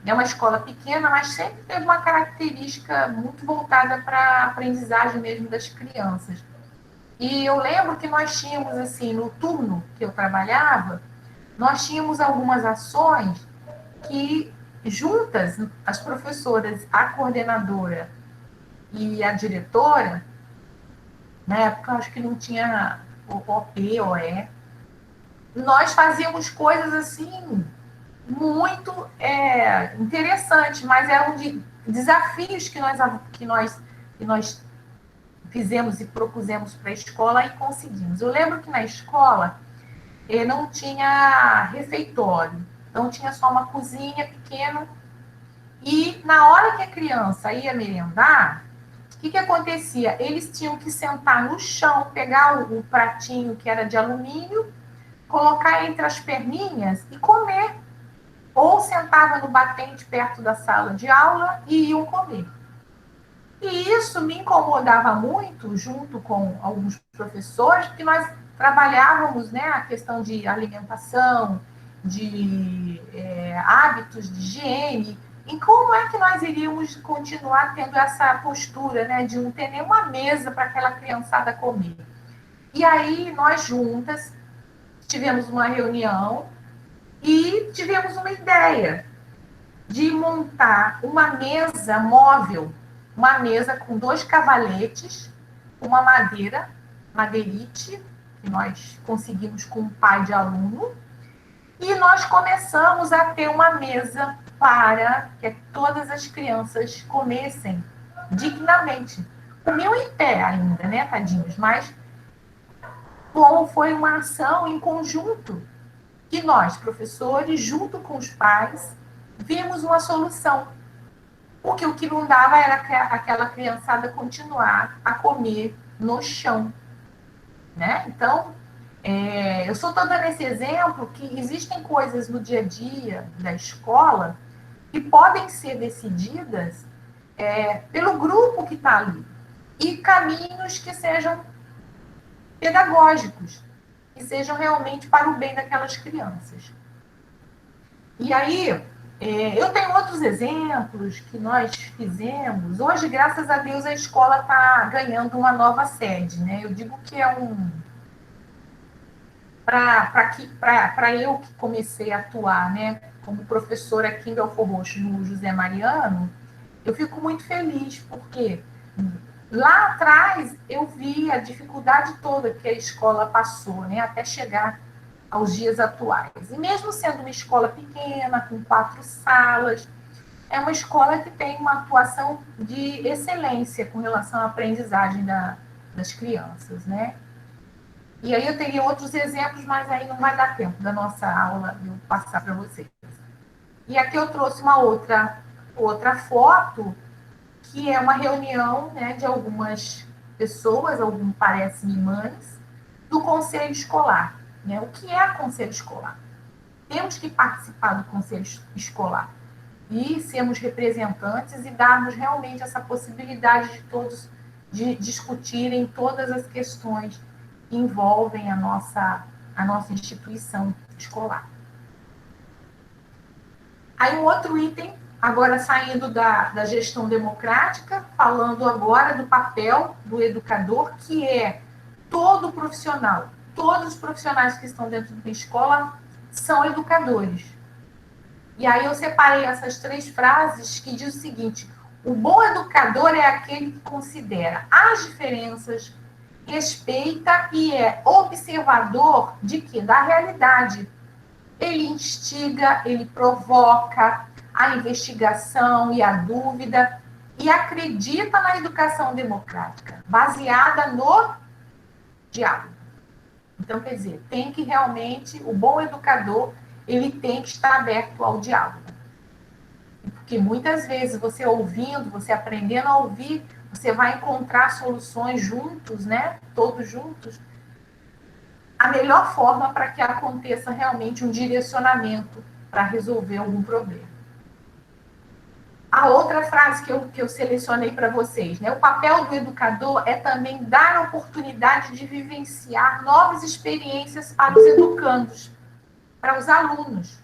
uma escola pequena, mas sempre teve uma característica muito voltada para a aprendizagem mesmo das crianças. E eu lembro que nós tínhamos, assim, no turno que eu trabalhava, nós tínhamos algumas ações que, juntas, as professoras, a coordenadora e a diretora, na época eu acho que não tinha o OP, OE, nós fazíamos coisas, assim, muito interessantes, mas eram desafios que nós fizemos e propusemos para a escola e conseguimos. Eu lembro que na escola não tinha refeitório, não tinha só uma cozinha pequena, e na hora que a criança ia merendar, o que acontecia? Eles tinham que sentar no chão, pegar o pratinho que era de alumínio, colocar entre as perninhas e comer. Ou sentava no batente perto da sala de aula e iam comer. E isso me incomodava muito, junto com alguns professores, porque nós trabalhávamos, né, a questão de alimentação, de hábitos de higiene, e como é que nós iríamos continuar tendo essa postura, né, de não ter nenhuma mesa para aquela criançada comer. E aí, nós juntas, tivemos uma reunião e tivemos uma ideia de montar uma mesa móvel, uma mesa com 2 cavaletes, uma madeirite, que nós conseguimos com um pai de aluno, e nós começamos a ter uma mesa para que todas as crianças comessem dignamente. Comiam em pé ainda, né, tadinhos? Mas como foi uma ação em conjunto, que nós, professores, junto com os pais, vimos uma solução. Porque o que não dava era aquela criançada continuar a comer no chão, né? Então, eu só estou dando esse exemplo que existem coisas no dia a dia da escola que podem ser decididas pelo grupo que está ali, e caminhos que sejam pedagógicos, que sejam realmente para o bem daquelas crianças. E aí, eu tenho outros exemplos que nós fizemos. Hoje, graças a Deus, a escola está ganhando uma nova sede, né? Eu digo que é para eu que comecei a atuar, né, como professora aqui em Belfor Roxo, no José Mariano, eu fico muito feliz, porque lá atrás eu vi a dificuldade toda que a escola passou, né, até chegar aos dias atuais. E mesmo sendo uma escola pequena, com 4 salas, é uma escola que tem uma atuação de excelência com relação à aprendizagem das crianças, né? E aí eu teria outros exemplos, mas aí não vai dar tempo da nossa aula de eu passar para vocês. E aqui eu trouxe uma outra foto, que é uma reunião, né, de algumas pessoas, parece-me mães, do conselho escolar. Né? O que é conselho escolar? Temos que participar do conselho escolar e sermos representantes e darmos realmente essa possibilidade de todos de discutirem todas as questões que envolvem a nossa instituição escolar. Aí um outro item, agora saindo da gestão democrática, falando agora do papel do educador, que é todo profissional. Todos os profissionais que estão dentro da escola são educadores. E aí eu separei essas 3 frases que diz o seguinte: o bom educador é aquele que considera as diferenças, respeita e é observador de quê? Da realidade. Ele instiga, ele provoca a investigação e a dúvida e acredita na educação democrática, baseada no diálogo. Então, quer dizer, tem que realmente, o bom educador, ele tem que estar aberto ao diálogo. Porque muitas vezes você ouvindo, você aprendendo a ouvir, você vai encontrar soluções juntos, né? Todos juntos. A melhor forma para que aconteça realmente um direcionamento para resolver algum problema. A outra frase que eu selecionei para vocês, né? O papel do educador é também dar a oportunidade de vivenciar novas experiências para os educandos, para os alunos.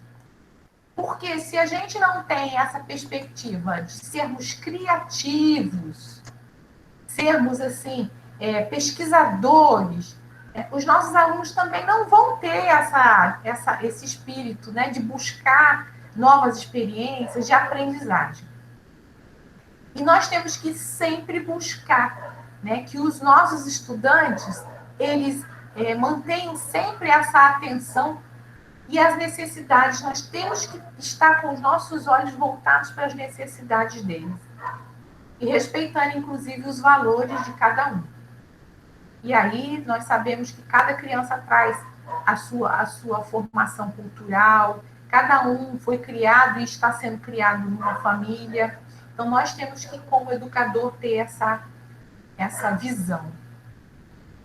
Porque se a gente não tem essa perspectiva de sermos criativos, sermos, assim, pesquisadores, os nossos alunos também não vão ter esse espírito, né, de buscar novas experiências, de aprendizagem. E nós temos que sempre buscar, né, que os nossos estudantes, eles mantenham sempre essa atenção e as necessidades. Nós temos que estar com os nossos olhos voltados para as necessidades deles. E respeitando, inclusive, os valores de cada um. E aí nós sabemos que cada criança traz a sua formação cultural, cada um foi criado e está sendo criado numa família. Então, nós temos que, como educador, ter essa visão.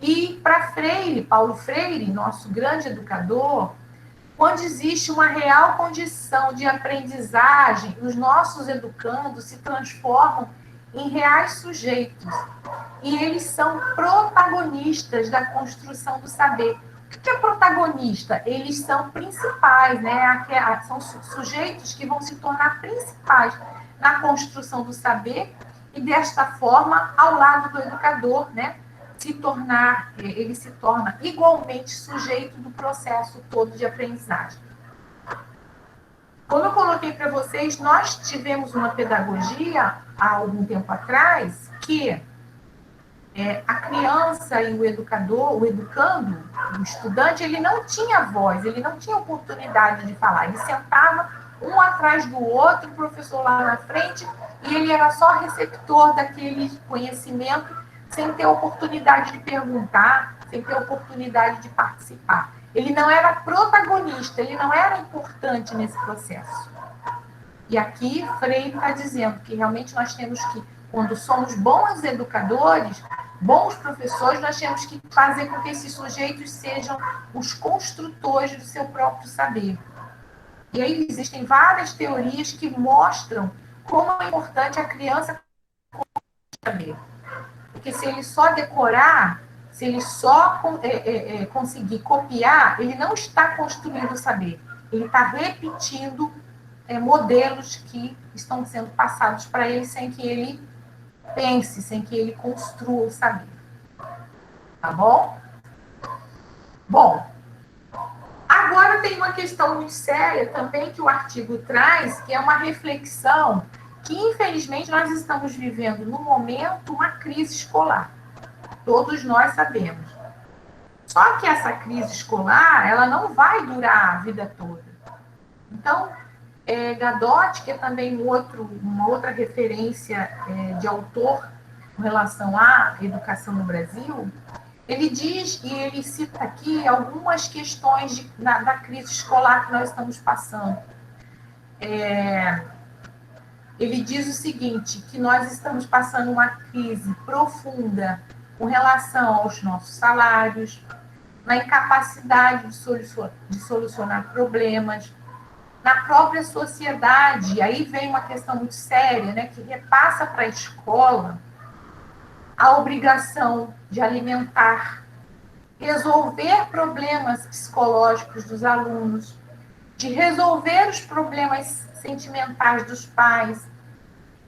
E para Freire, Paulo Freire, nosso grande educador, quando existe uma real condição de aprendizagem, os nossos educandos se transformam em reais sujeitos. E eles são protagonistas da construção do saber. O que é protagonista? Eles são principais, né? São sujeitos que vão se tornar principais na construção do saber e, desta forma, ao lado do educador, né? Ele se torna igualmente sujeito do processo todo de aprendizagem. Como eu coloquei para vocês, nós tivemos uma pedagogia, há algum tempo atrás, que a criança e o educador, o educando, o estudante, ele não tinha voz, ele não tinha oportunidade de falar. Ele sentava um atrás do outro, o professor lá na frente, e ele era só receptor daquele conhecimento, sem ter oportunidade de perguntar, sem ter oportunidade de participar. Ele não era protagonista, ele não era importante nesse processo. E aqui Freire está dizendo que realmente nós temos que, quando somos bons educadores, bons professores, nós temos que fazer com que esses sujeitos sejam os construtores do seu próprio saber. E aí existem várias teorias que mostram como é importante a criança saber. Porque se ele só decorar, se ele só conseguir copiar, ele não está construindo o saber. Ele está repetindo modelos que estão sendo passados para ele sem que ele pense, sem que ele construa o saber. Tá bom? Bom, agora tem uma questão muito séria também que o artigo traz, que é uma reflexão que, infelizmente, nós estamos vivendo, no momento, uma crise escolar. Todos nós sabemos. Só que essa crise escolar, ela não vai durar a vida toda. Então, Gadotti, que é também uma outra referência de autor com relação à educação no Brasil, ele diz, e ele cita aqui algumas questões da crise escolar que nós estamos passando. Ele diz o seguinte, que nós estamos passando uma crise profunda com relação aos nossos salários, na incapacidade de solucionar problemas, na própria sociedade. Aí vem uma questão muito séria, né, que repassa para a escola a obrigação de alimentar, resolver problemas psicológicos dos alunos, de resolver os problemas sentimentais dos pais,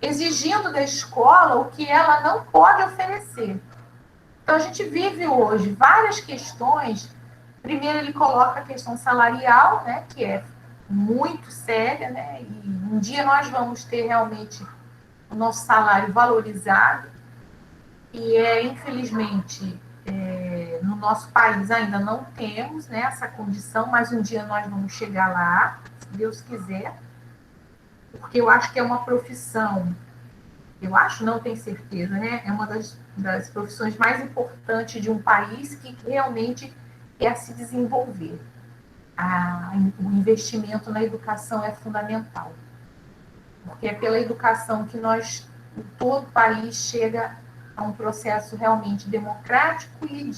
exigindo da escola o que ela não pode oferecer. Então, a gente vive hoje várias questões. Primeiro, ele coloca a questão salarial, né, que é muito séria, né, e um dia nós vamos ter realmente o nosso salário valorizado, e infelizmente, no nosso país ainda não temos, né, essa condição, mas um dia nós vamos chegar lá, se Deus quiser, porque eu acho que é uma profissão, eu acho, não tenho certeza, né, é uma das profissões mais importantes de um país que realmente quer se desenvolver. O investimento na educação é fundamental, porque é pela educação que todo o país chega a um processo realmente democrático e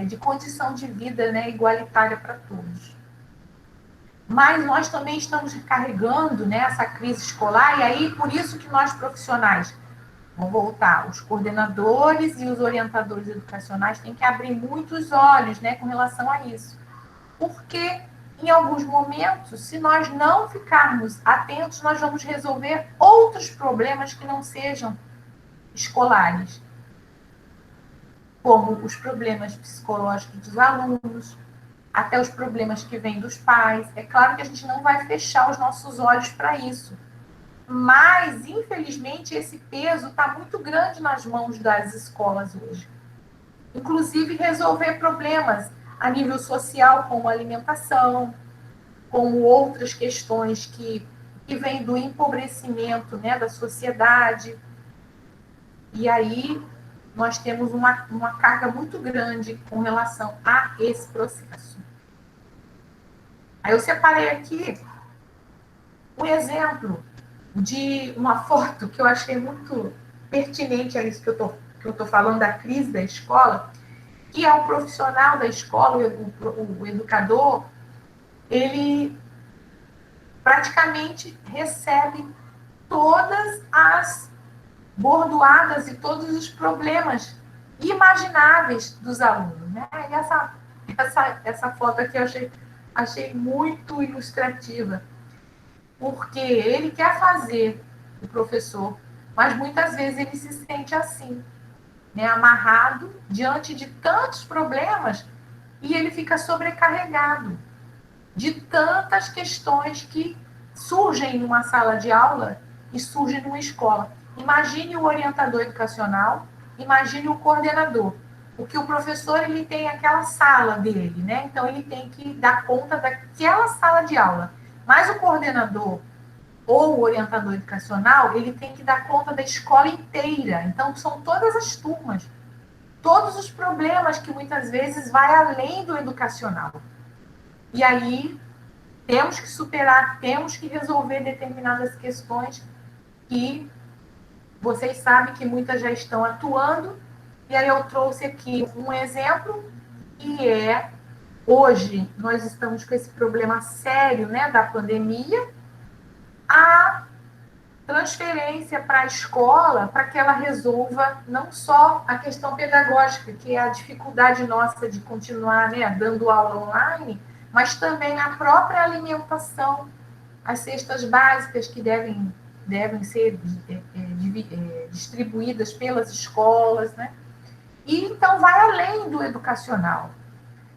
de condição de vida, né, igualitária para todos. Mas nós também estamos carregando, né, essa crise escolar, e aí por isso que nós profissionais, vamos voltar, os coordenadores e os orientadores educacionais têm que abrir muitos olhos, né, com relação a isso. Porque, em alguns momentos, se nós não ficarmos atentos, nós vamos resolver outros problemas que não sejam escolares, como os problemas psicológicos dos alunos, até os problemas que vêm dos pais. É claro que a gente não vai fechar os nossos olhos para isso, mas, infelizmente, esse peso está muito grande nas mãos das escolas hoje. Inclusive, resolver problemas a nível social, como alimentação, como outras questões que vêm do empobrecimento, né, da sociedade. E aí nós temos uma carga muito grande com relação a esse processo. Aí eu separei aqui um exemplo de uma foto que eu achei muito pertinente a isso que eu estou falando, da crise da escola, que é o profissional da escola, o educador, ele praticamente recebe todas as bordoadas e todos os problemas imagináveis dos alunos, né? E essa foto aqui eu achei muito ilustrativa, porque ele quer fazer o professor, mas muitas vezes ele se sente assim, né, amarrado diante de tantos problemas, e ele fica sobrecarregado de tantas questões que surgem numa sala de aula e surgem numa escola. Imagine o orientador educacional, imagine o coordenador, porque o professor ele tem aquela sala dele, né? Então ele tem que dar conta daquela sala de aula, mas o coordenador ou o orientador educacional, ele tem que dar conta da escola inteira. Então, são todas as turmas, todos os problemas que muitas vezes vai além do educacional. E aí, temos que superar, temos que resolver determinadas questões que vocês sabem que muitas já estão atuando. E aí eu trouxe aqui um exemplo, que hoje, nós estamos com esse problema sério, né, da pandemia, a transferência para a escola, para que ela resolva não só a questão pedagógica, que é a dificuldade nossa de continuar, né, dando aula online, mas também a própria alimentação, as cestas básicas que devem ser distribuídas pelas escolas, né? E então vai além do educacional.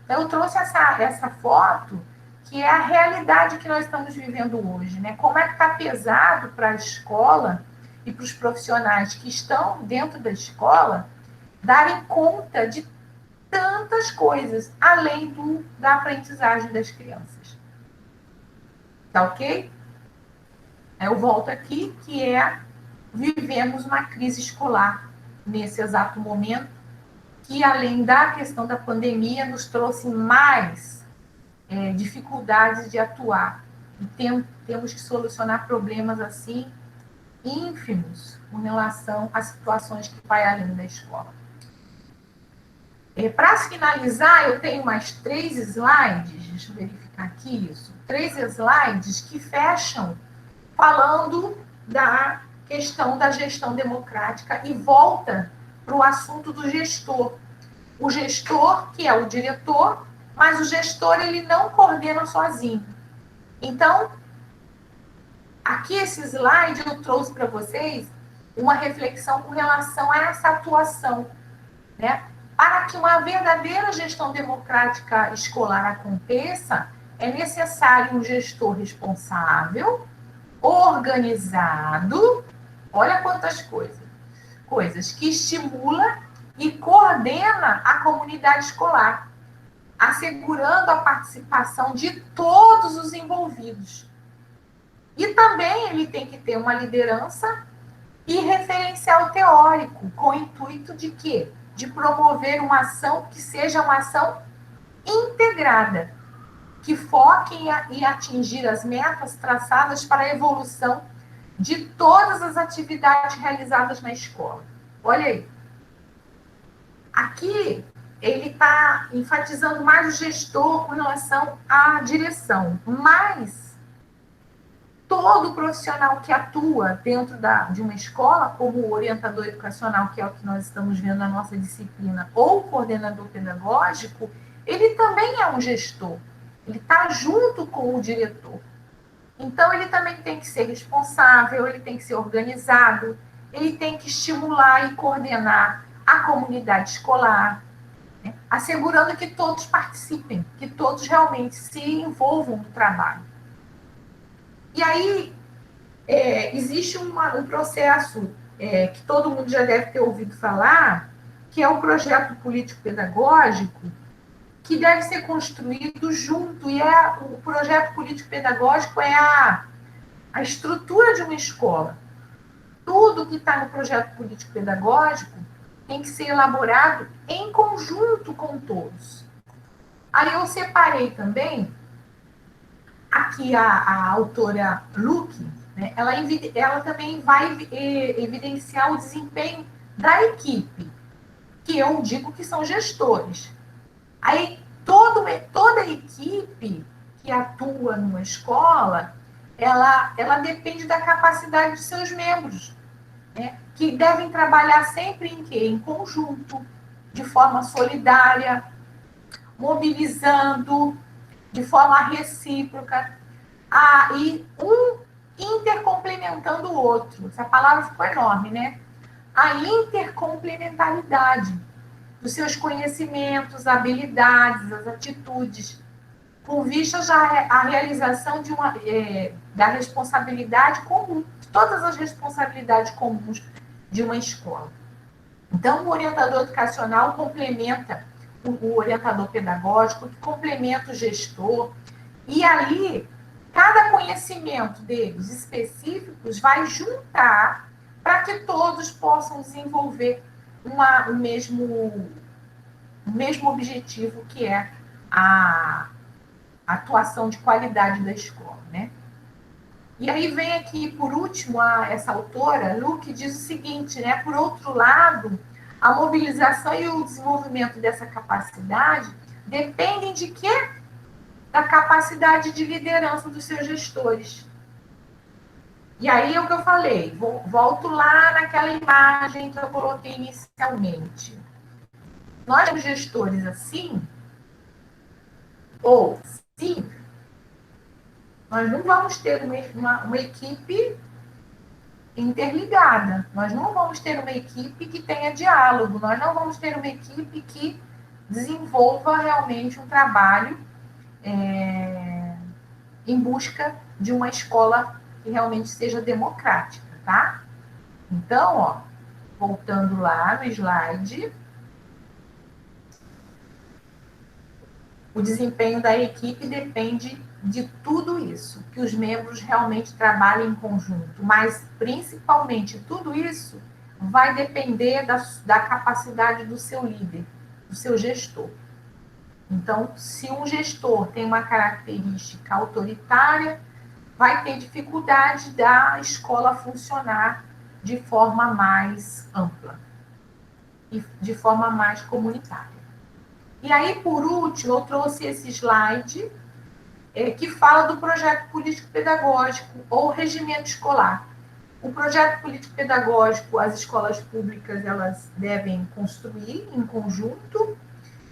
Então, eu trouxe essa foto, que é a realidade que nós estamos vivendo hoje, né? Como é que está pesado para a escola e para os profissionais que estão dentro da escola darem conta de tantas coisas, além da aprendizagem das crianças. Tá ok? Eu volto aqui, que é vivemos uma crise escolar nesse exato momento, que além da questão da pandemia, nos trouxe mais dificuldades de atuar. E temos que solucionar problemas assim, ínfimos, com relação às situações que vai além da escola. Para finalizar, eu tenho mais 3 slides, deixa eu verificar aqui isso, 3 slides que fecham falando da questão da gestão democrática e volta para o assunto do gestor. O gestor, que é o diretor, mas o gestor ele não coordena sozinho. Então, aqui esse slide eu trouxe para vocês uma reflexão com relação a essa atuação, né? Para que uma verdadeira gestão democrática escolar aconteça, é necessário um gestor responsável, organizado, olha quantas coisas que estimula e coordena a comunidade escolar, assegurando a participação de todos os envolvidos. E também ele tem que ter uma liderança e referencial teórico, com o intuito de quê? De promover uma ação que seja uma ação integrada, que foque em atingir as metas traçadas para a evolução de todas as atividades realizadas na escola. Olha aí. Aqui, ele está enfatizando mais o gestor com relação à direção, mas todo profissional que atua dentro de uma escola, como o orientador educacional, que é o que nós estamos vendo na nossa disciplina, ou o coordenador pedagógico, ele também é um gestor. Ele está junto com o diretor. Então, ele também tem que ser responsável, ele tem que ser organizado, ele tem que estimular e coordenar a comunidade escolar, né? Assegurando que todos participem, que todos realmente se envolvam no trabalho. E aí, existe um processo que todo mundo já deve ter ouvido falar, que é o projeto político-pedagógico, que deve ser construído junto, e o projeto político-pedagógico é a estrutura de uma escola. Tudo que está no projeto político-pedagógico tem que ser elaborado em conjunto com todos. Aí eu separei também, aqui a autora Luque, né, ela também vai evidenciar o desempenho da equipe, que eu digo que são gestores. Aí, toda a equipe que atua numa escola, ela depende da capacidade dos seus membros, né? Que devem trabalhar sempre em quê? Em conjunto, de forma solidária, mobilizando, de forma recíproca, e um intercomplementando o outro. Essa palavra ficou enorme, né? A intercomplementaridade dos seus conhecimentos, habilidades, as atitudes, com vista já à realização da responsabilidade comum, de todas as responsabilidades comuns de uma escola. Então, o orientador educacional complementa o orientador pedagógico, que complementa o gestor, e ali, cada conhecimento deles específicos vai juntar para que todos possam desenvolver o mesmo objetivo, que é a atuação de qualidade da escola, né? E aí vem aqui, por último, essa autora, Luque, diz o seguinte, né? Por outro lado, a mobilização e o desenvolvimento dessa capacidade dependem de quê? Da capacidade de liderança dos seus gestores. E aí é o que eu falei, volto lá naquela imagem que eu coloquei inicialmente. Nós temos gestores assim, ou sim, nós não vamos ter uma equipe interligada, nós não vamos ter uma equipe que tenha diálogo, nós não vamos ter uma equipe que desenvolva realmente um trabalho em busca de uma escola que realmente seja democrática, tá? Então, ó, voltando lá no slide, o desempenho da equipe depende de tudo isso, que os membros realmente trabalhem em conjunto, mas principalmente tudo isso vai depender da capacidade do seu líder, do seu gestor. Então, se um gestor tem uma característica autoritária, vai ter dificuldade da escola funcionar de forma mais ampla e de forma mais comunitária. E aí, por último, eu trouxe esse slide que fala do projeto político-pedagógico ou regimento escolar. O projeto político-pedagógico, as escolas públicas, elas devem construir em conjunto,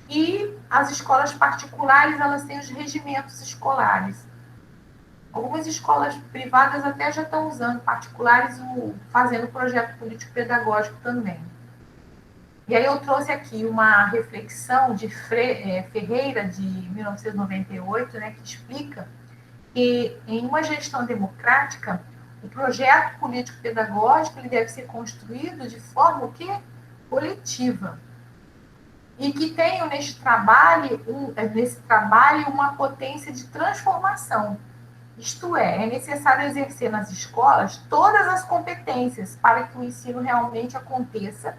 e as escolas particulares, elas têm os regimentos escolares. Algumas escolas privadas até já estão usando, particulares, fazendo o projeto político-pedagógico também. E aí eu trouxe aqui uma reflexão de Ferreira, de 1998, né, que explica que em uma gestão democrática, o projeto político-pedagógico ele deve ser construído de forma o quê? Coletiva. E que tenham nesse trabalho uma potência de transformação. Isto é necessário exercer nas escolas todas as competências para que o ensino realmente aconteça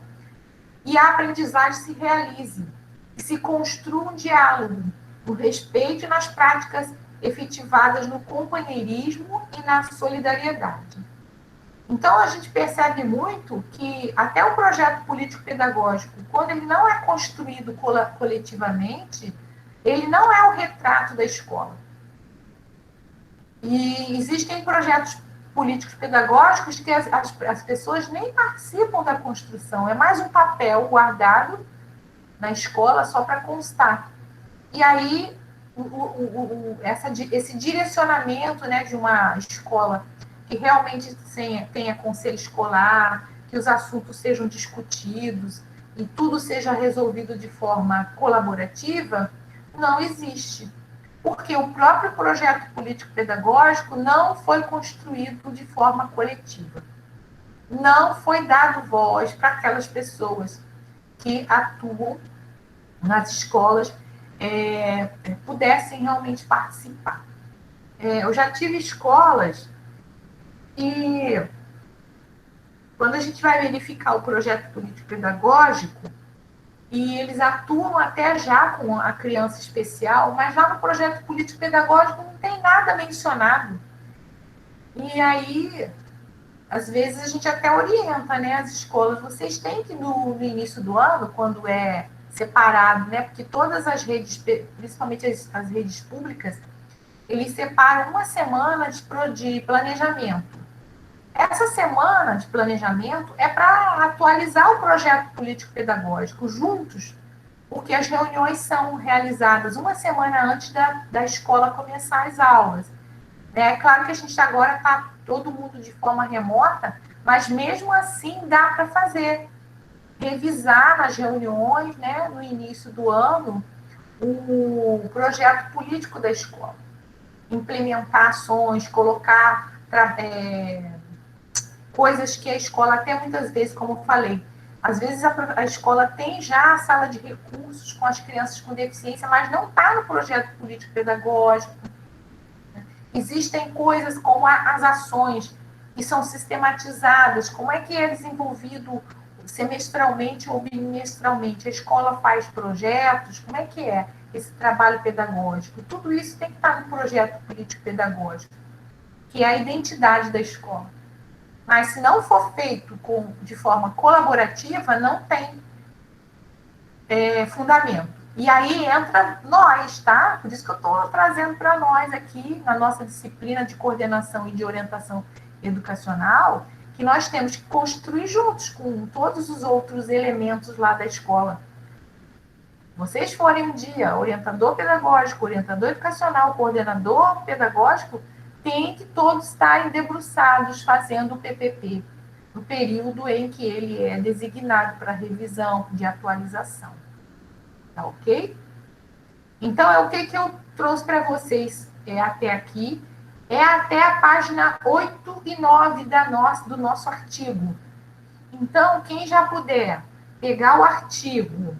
e a aprendizagem se realize, e se construa um diálogo, no respeito e nas práticas efetivadas no companheirismo e na solidariedade. Então, a gente percebe muito que até o projeto político-pedagógico, quando ele não é construído coletivamente, ele não é o retrato da escola. E existem projetos políticos pedagógicos que as pessoas nem participam da construção, é mais um papel guardado na escola só para constar. E aí, esse direcionamento, né, de uma escola que realmente tenha conselho escolar, que os assuntos sejam discutidos e tudo seja resolvido de forma colaborativa, não existe. Porque o próprio projeto político-pedagógico não foi construído de forma coletiva. Não foi dado voz para aquelas pessoas que atuam nas escolas pudessem realmente participar. Eu já tive escolas e, quando a gente vai verificar o projeto político-pedagógico, e eles atuam até já com a criança especial, mas lá no projeto político-pedagógico não tem nada mencionado. E aí, às vezes, a gente até orienta, né, as escolas. Vocês têm que, no início do ano, quando é separado, né, porque todas as redes, principalmente as redes públicas, eles separam uma semana de planejamento. Essa semana de planejamento é para atualizar o projeto político-pedagógico juntos, porque as reuniões são realizadas uma semana antes da escola começar as aulas. É claro que a gente agora está todo mundo de forma remota, mas mesmo assim dá para fazer. Revisar nas reuniões, né, no início do ano, o projeto político da escola. Implementar ações, colocar coisas que a escola, até muitas vezes, como eu falei, às vezes a escola tem já a sala de recursos com as crianças com deficiência, mas não está no projeto político-pedagógico. Existem coisas como as ações que são sistematizadas, como é que é desenvolvido semestralmente ou bimestralmente, a escola faz projetos, como é que é esse trabalho pedagógico? Tudo isso tem que estar no projeto político-pedagógico, que é a identidade da escola. Mas se não for feito de forma colaborativa, não tem fundamento. E aí entra nós, tá? Por isso que eu estou trazendo para nós aqui, na nossa disciplina de coordenação e de orientação educacional, que nós temos que construir juntos com todos os outros elementos lá da escola. Vocês forem um dia orientador pedagógico, orientador educacional, coordenador pedagógico, tem que todos estarem debruçados fazendo o PPP, no período em que ele é designado para revisão, de atualização. Tá ok? Então, o que eu trouxe para vocês até aqui, até a página 8 e 9 do nosso artigo. Então, quem já puder pegar o artigo,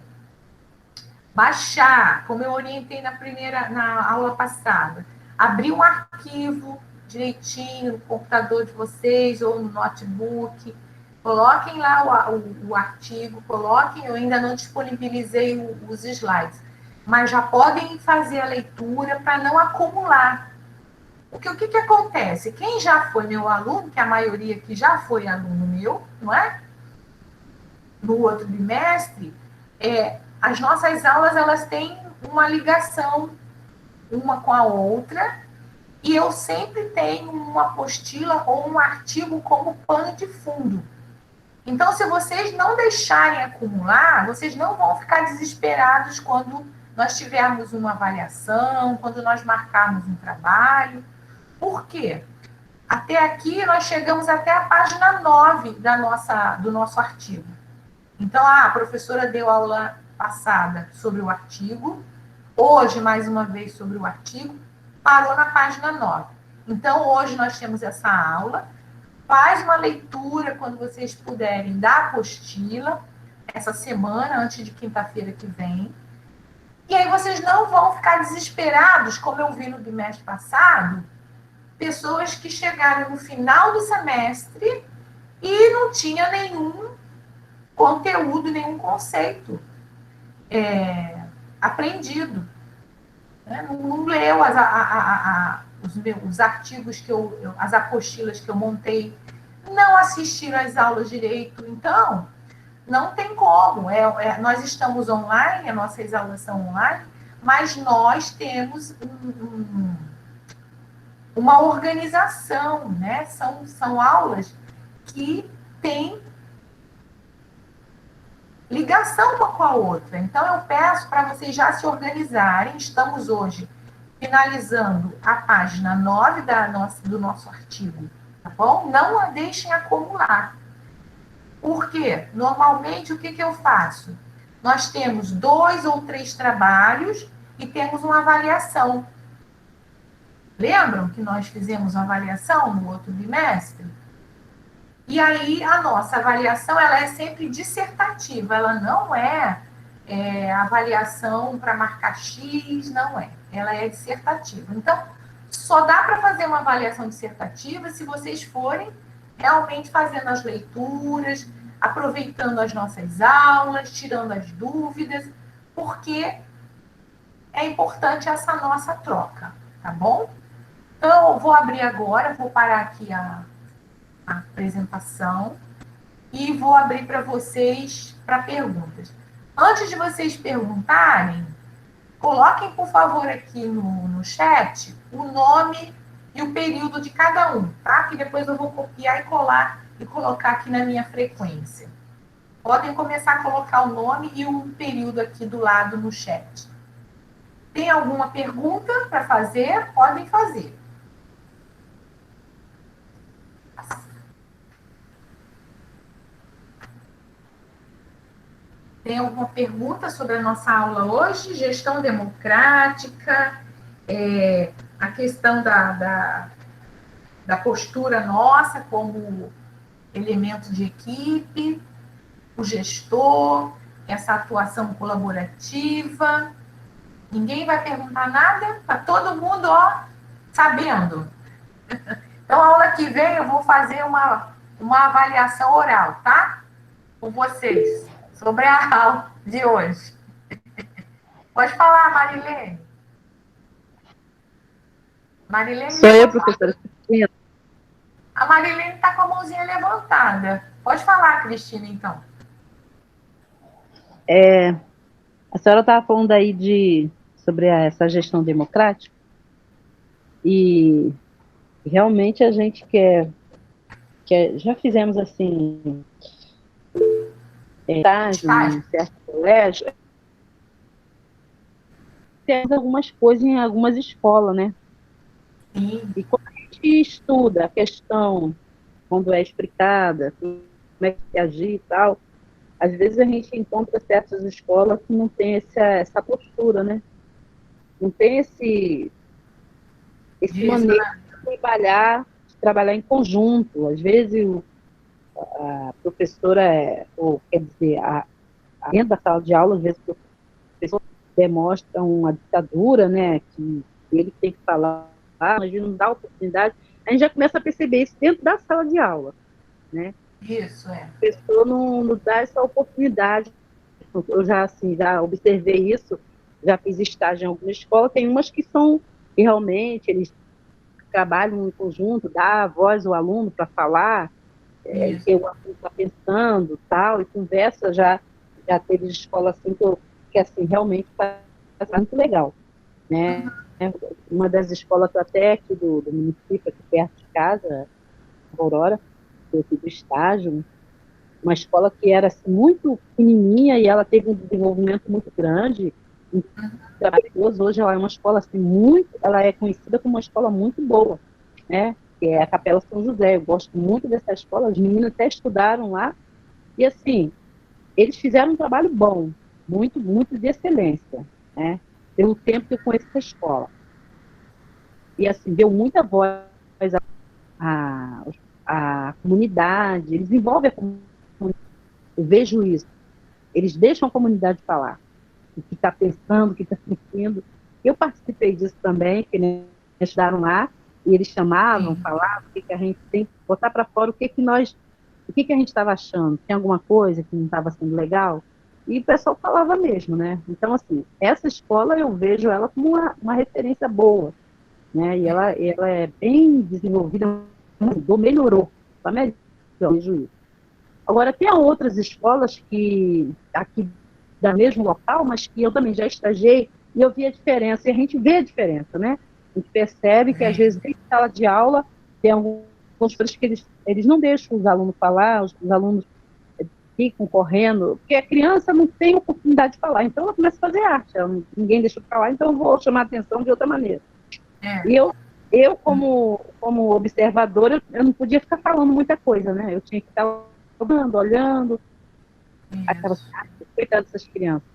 baixar, como eu orientei na aula passada, abrir um arquivo direitinho no computador de vocês ou no notebook, coloquem lá o artigo, coloquem, eu ainda não disponibilizei os slides, mas já podem fazer a leitura para não acumular. Porque o que acontece? Quem já foi meu aluno, que a maioria que já foi aluno meu, não é? No outro bimestre, as nossas aulas elas têm uma ligação uma com a outra, e eu sempre tenho uma apostila ou um artigo como pano de fundo. Então, se vocês não deixarem acumular, vocês não vão ficar desesperados quando nós tivermos uma avaliação, quando nós marcarmos um trabalho. Por quê? Até aqui, nós chegamos até a página 9 do nosso artigo. Então, a professora deu aula passada sobre o artigo, hoje, mais uma vez, sobre o artigo, parou na página 9. Então, hoje nós temos essa aula. Faz uma leitura, quando vocês puderem, da apostila, essa semana, antes de quinta-feira que vem. E aí vocês não vão ficar desesperados, como eu vi no bimestre passado, pessoas que chegaram no final do semestre e não tinha nenhum conteúdo, nenhum conceito aprendido. Não leu os artigos as apostilas que eu montei, não assistiram às aulas direito. Então, não tem como. Nós estamos online, as nossas aulas são online, mas nós temos uma organização, né? São aulas que têm ligação uma com a outra. Então, eu peço para vocês já se organizarem. Estamos hoje finalizando a página 9 do nosso artigo, tá bom? Não a deixem acumular. Por quê? Normalmente, o que eu faço? Nós temos 2 ou 3 trabalhos e temos uma avaliação. Lembram que nós fizemos uma avaliação no outro bimestre? E aí, a nossa avaliação, ela é sempre dissertativa, ela não é avaliação para marcar X, não é. Ela é dissertativa. Então, só dá para fazer uma avaliação dissertativa se vocês forem realmente fazendo as leituras, aproveitando as nossas aulas, tirando as dúvidas, porque é importante essa nossa troca, tá bom? Então, eu vou abrir agora, vou parar aqui a apresentação e vou abrir para vocês para perguntas. Antes de vocês perguntarem, coloquem, por favor, aqui no chat o nome e o período de cada um, tá? Que depois eu vou copiar e colar e colocar aqui na minha frequência. Podem começar a colocar o nome e o período aqui do lado no chat. Tem alguma pergunta para fazer? Podem fazer. Tem alguma pergunta sobre a nossa aula hoje? Gestão democrática, a questão da postura nossa como elemento de equipe, o gestor, essa atuação colaborativa. Ninguém vai perguntar nada? Está todo mundo, sabendo. Então, a aula que vem eu vou fazer uma avaliação oral, tá? Com vocês, sobre a aula de hoje. Pode falar, Marilene. Marilene. Sou eu, professora. A Marilene está com a mãozinha levantada. Pode falar, Cristina, então. A senhora estava falando aí sobre essa gestão democrática, e realmente a gente já fizemos assim, estágio em certo colégio, temos algumas coisas em algumas escolas, né? Sim. E quando a gente estuda a questão, quando é explicada, como é que se agir e tal, às vezes a gente encontra certas escolas que não tem essa postura, né? Não tem esse maneira de trabalhar em conjunto. Às vezes a professora, ou quer dizer, dentro da sala de aula, às vezes o professor demonstra uma ditadura, né? Que ele tem que falar a gente não dá oportunidade, a gente já começa a perceber isso dentro da sala de aula, né? Isso, é. A pessoa não dá essa oportunidade. Eu já, assim, já observei isso, já fiz estágio em alguma escola, tem umas que são, que realmente, eles trabalham em conjunto, dá a voz ao aluno para falar, Isso. que o aluno está pensando, tal, e conversa, já teve escola assim, que assim, realmente faz muito legal, né? Uma das escolas que eu até aqui do município, aqui perto de casa, Aurora, eu fiz estágio, uma escola que era assim, muito pequenininha e ela teve um desenvolvimento muito grande, maravilhoso. Hoje ela é uma escola assim, ela é conhecida como uma escola muito boa, né? Que é a Capela São José. Eu gosto muito dessa escola, as meninas até estudaram lá e assim, eles fizeram um trabalho bom, muito, muito de excelência, né? Pelo tempo que eu conheço essa escola. E assim, deu muita voz à, à comunidade, eles envolvem a comunidade. Eu vejo isso. Eles deixam a comunidade falar o que está pensando, o que está sentindo. Eu participei disso também, que eles estudaram lá, e eles chamavam, falavam o que a gente tem que botar para fora, o que a gente estava achando, tem alguma coisa que não estava sendo legal, e o pessoal falava mesmo, né? Então, assim, essa escola eu vejo ela como uma referência boa, né? E ela é bem desenvolvida, mudou, melhorou, tá melhor, eu vejo isso. Agora, tem outras escolas que, aqui da mesmo local, mas que eu também já estagiei, e eu vi a diferença, e a gente vê a diferença, né? A gente percebe que, às vezes, em sala de aula, tem alguns professores que eles não deixam os alunos falar, os alunos ficam correndo, porque a criança não tem oportunidade de falar, então ela começa a fazer arte, ninguém deixa de falar, então eu vou chamar a atenção de outra maneira. E eu como observadora, eu não podia ficar falando muita coisa, né? Eu tinha que estar olhando, aquelas coitadas dessas crianças.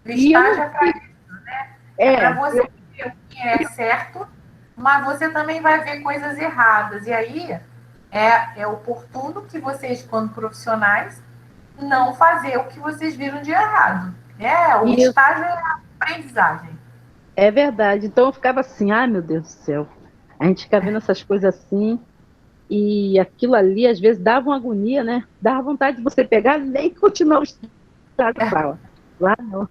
O estágio é para isso, né? É para você eu, ver o que é certo, mas você também vai ver coisas erradas. E aí é oportuno que vocês, quando profissionais, não fazer o que vocês viram de errado. O estágio é a aprendizagem. É verdade. Então eu ficava assim, ai meu Deus do céu. A gente fica vendo essas coisas assim, e aquilo ali, às vezes, dava uma agonia, né? Dava vontade de você pegar e nem continuar o estágio da sala. Lá não,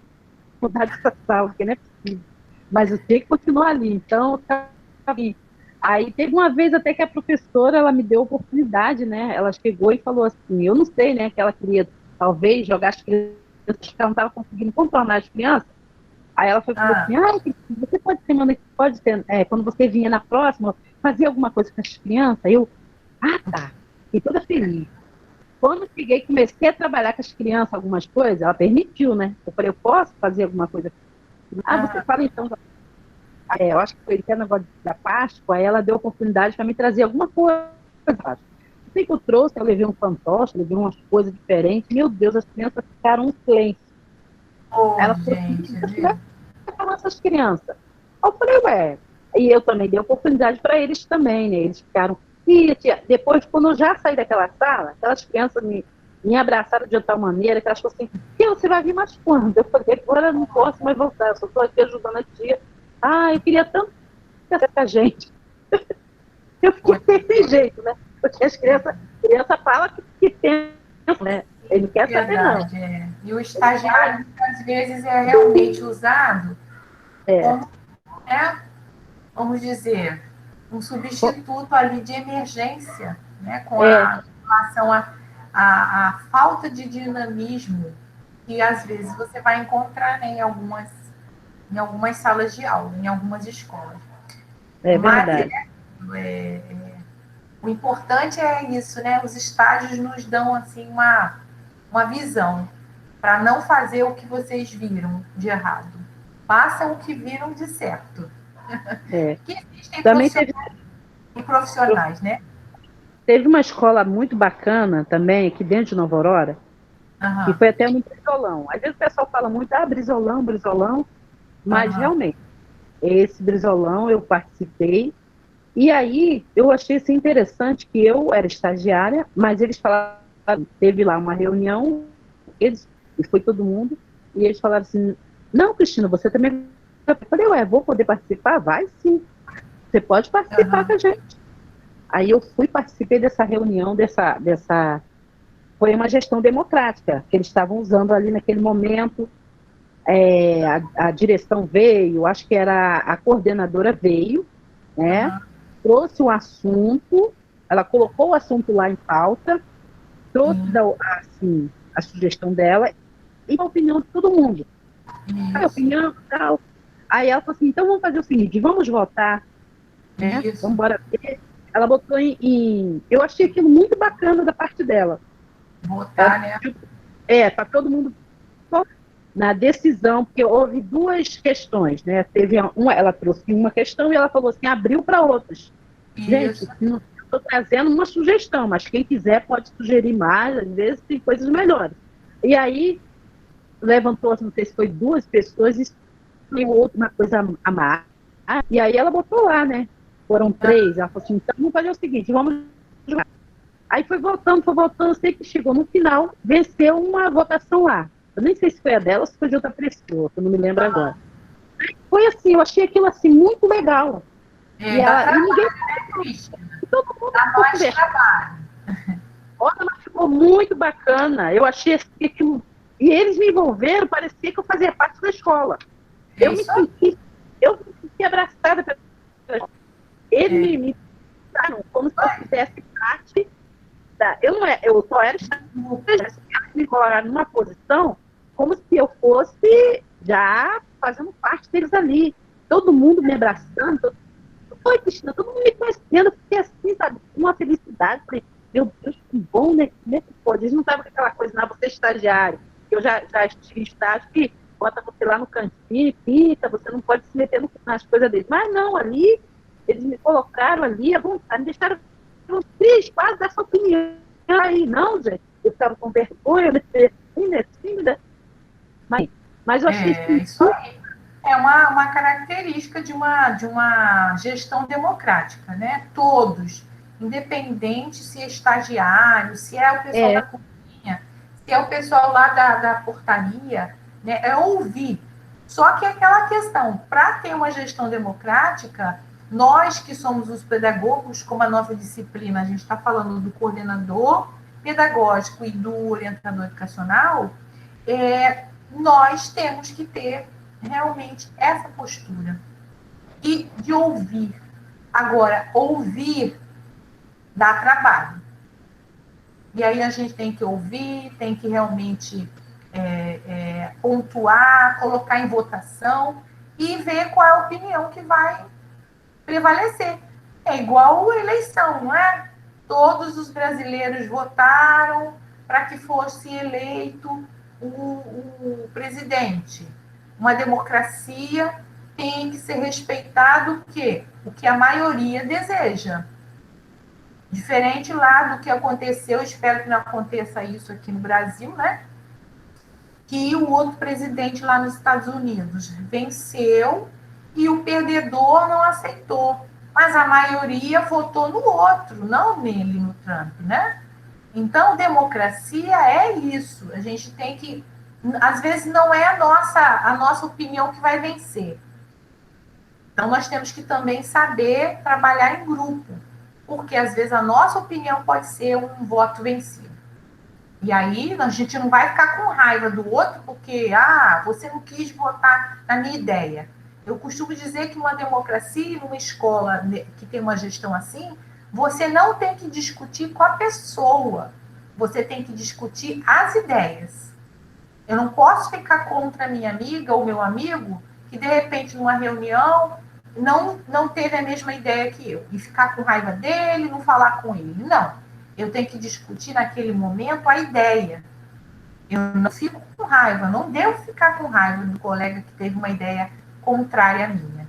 mudar dessa sala, porque não é possível. Mas eu tinha que continuar ali. Então, eu ficava ali. Aí teve uma vez até que a professora, ela me deu a oportunidade, né? Ela chegou e falou assim, eu não sei, né, que ela queria talvez jogar as crianças, que ela não estava conseguindo contornar as crianças. Aí ela falou assim, você pode ser, quando você vinha na próxima, fazer alguma coisa com as crianças? Eu, tá, fiquei toda feliz. Quando cheguei, comecei a trabalhar com as crianças algumas coisas, ela permitiu, né? Eu falei, eu posso fazer alguma coisa? Você fala então. Eu acho que foi até negócio da Páscoa, aí ela deu a oportunidade para me trazer alguma coisa. O que eu trouxe, eu levei um fantoche, levei umas coisas diferentes. Meu Deus, as crianças ficaram um silêncio. Ela falou, falar essas crianças. Eu falei, e eu também dei oportunidade para eles também, né? Eles ficaram, depois, quando eu já saí daquela sala, aquelas crianças me abraçaram de tal maneira que elas falaram assim, você vai vir mais quando? Eu falei, agora eu não posso mais voltar, eu só estou aqui ajudando a tia. Eu queria tanto conversar com a gente. Eu fiquei sem jeito, né? Porque as criança fala que tem, né? Ele não quer saber, não. E o estagiário, às vezes, é realmente usado como, vamos dizer, um substituto ali de emergência, né? Com relação à falta de dinamismo que, às vezes, você vai encontrar, né, em algumas salas de aula, em algumas escolas. É verdade. O importante é isso, né? Os estágios nos dão assim uma visão para não fazer o que vocês viram de errado. Façam o que viram de certo. Que existem também profissionais, né? Teve uma escola muito bacana também, aqui dentro de Nova Aurora, que foi até no Brizolão. Às vezes o pessoal fala muito, Brizolão, mas realmente, esse Brizolão eu participei, e aí eu achei assim, interessante que eu era estagiária, mas eles falaram, teve lá uma reunião, e foi todo mundo, e eles falaram assim, não, Cristina, você também... Eu falei, vou poder participar? Vai sim. você pode participar com a gente. Aí eu participei dessa reunião, foi uma gestão democrática, que eles estavam usando ali naquele momento. A direção veio, acho que era a coordenadora veio, né? Trouxe o assunto, ela colocou o assunto lá em pauta, trouxe assim, a sugestão dela e a opinião de todo mundo. A opinião tal. Aí ela falou assim, então vamos fazer o seguinte, vamos votar, né? Vamos embora ver. Ela botou eu achei aquilo muito bacana da parte dela. Votar, né? Para todo mundo na decisão, porque houve duas questões, né? Teve ela trouxe uma questão e ela falou assim, abriu para outras. Gente, não estou trazendo uma sugestão, mas quem quiser pode sugerir mais, às vezes tem coisas melhores. E aí levantou, não sei se foi 2 pessoas, e tem uma coisa a mais. E aí ela botou lá, né? Foram 3. Ela falou assim, então vamos fazer o seguinte, vamos jogar. Aí foi voltando, sei que chegou no final, venceu uma votação lá. Eu nem sei se foi a dela ou se foi de outra pessoa, que eu não me lembro agora. Foi assim, eu achei aquilo assim muito legal. E ninguém... Todo mundo Olha, mas ficou muito bacana. Eu achei assim, aquilo... E eles me envolveram, parecia que eu fazia parte da escola. Eu me senti abraçada pela escola. Eles me trataram como se eu fizesse parte da... Eu só era eles me colocaram numa posição como se eu fosse já fazendo parte deles ali. Todo mundo me abraçando, foi, Cristina, todo mundo me conhecendo, eu fiquei assim, sabe, uma felicidade. Falei, meu Deus, que bom, né? Como é que pode? Eles não estavam com aquela coisa, não, você é estagiário. Eu já tive estágio que bota você lá no cantinho e fica, você não pode se meter nas coisas deles. Mas não, ali, eles me colocaram ali à vontade, me deixaram triste, quase dessa opinião. Aí, não, gente, eu ficava com vergonha, tímida. Mas eu achei isso aí. É uma característica de uma gestão democrática, né? Todos, independente se é estagiário, se é o pessoal da cozinha, se é o pessoal lá da portaria, né? É ouvir. Só que aquela questão, para ter uma gestão democrática, nós que somos os pedagogos, como a nossa disciplina, a gente está falando do coordenador pedagógico e do orientador educacional, nós temos que ter realmente essa postura e de ouvir. Agora, ouvir dá trabalho. E aí a gente tem que ouvir, tem que realmente pontuar, colocar em votação e ver qual é a opinião que vai prevalecer. É igual a eleição, não é? Todos os brasileiros votaram para que fosse eleito o presidente. Uma democracia tem que ser respeitado o que a maioria deseja. Diferente lá do que aconteceu, espero que não aconteça isso aqui no Brasil, né? Que o outro presidente lá nos Estados Unidos venceu e o perdedor não aceitou. Mas a maioria votou no outro, não nele, no Trump, né? Então, democracia é isso. A gente tem que... Às vezes não é a nossa opinião que vai vencer. Então, nós temos que também saber trabalhar em grupo. Porque, às vezes, a nossa opinião pode ser um voto vencido. E aí, a gente não vai ficar com raiva do outro porque, você não quis votar na minha ideia. Eu costumo dizer que numa democracia, numa escola que tem uma gestão assim, você não tem que discutir com a pessoa. Você tem que discutir as ideias. Eu não posso ficar contra a minha amiga ou meu amigo que, de repente, numa reunião, não teve a mesma ideia que eu. E ficar com raiva dele, não falar com ele. Não. Eu tenho que discutir naquele momento a ideia. Eu não fico com raiva. Não devo ficar com raiva do colega que teve uma ideia contrária à minha.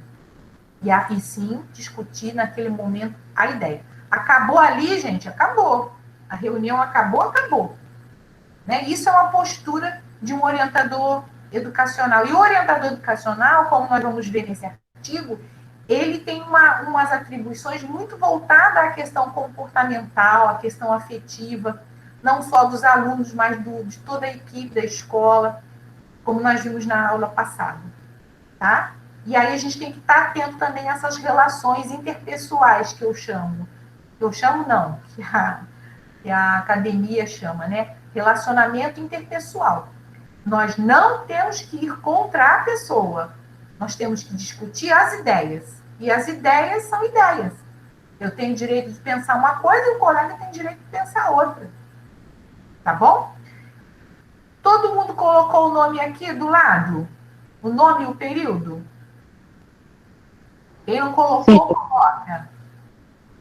E sim, discutir naquele momento a ideia. Acabou ali, gente? Acabou. A reunião acabou. Né? Isso é uma postura de um orientador educacional. E o orientador educacional, como nós vamos ver nesse artigo, ele tem umas atribuições muito voltadas à questão comportamental, à questão afetiva, não só dos alunos, mas de toda a equipe da escola, como nós vimos na aula passada. Tá? E aí a gente tem que estar atento também a essas relações interpessoais que eu chamo. Eu chamo não, que a academia chama, né? Relacionamento interpessoal. Nós não temos que ir contra a pessoa. Nós temos que discutir as ideias. E as ideias são ideias. Eu tenho direito de pensar uma coisa e o colega tem direito de pensar outra. Tá bom? Todo mundo colocou o nome aqui do lado? O nome e o período? Quem não colocou, coloca.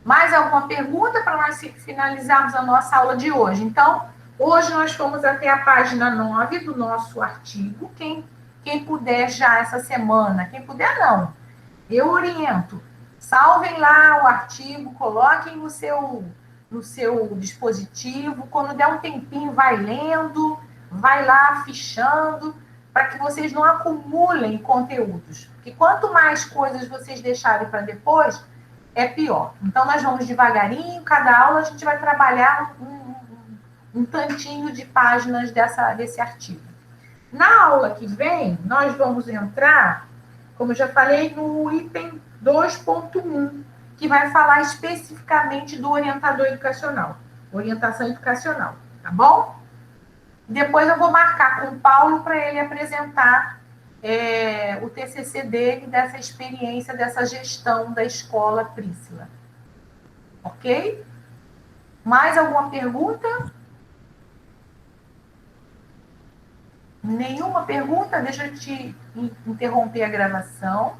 Mais alguma pergunta para nós finalizarmos a nossa aula de hoje? Então, hoje nós fomos até a página 9 do nosso artigo. Quem puder já essa semana, quem puder não, eu oriento. Salvem lá o artigo, coloquem no seu dispositivo. Quando der um tempinho, vai lendo, vai lá fichando, para que vocês não acumulem conteúdos. Porque quanto mais coisas vocês deixarem para depois, é pior. Então, nós vamos devagarinho, cada aula a gente vai trabalhar um tantinho de páginas desse artigo. Na aula que vem, nós vamos entrar, como eu já falei, no item 2.1, que vai falar especificamente do orientador educacional, orientação educacional, tá bom? Depois eu vou marcar com o Paulo para ele apresentar o TCC dele, dessa experiência, dessa gestão da escola Príscila. Ok? Mais alguma pergunta? Nenhuma pergunta? Deixa eu te interromper a gravação.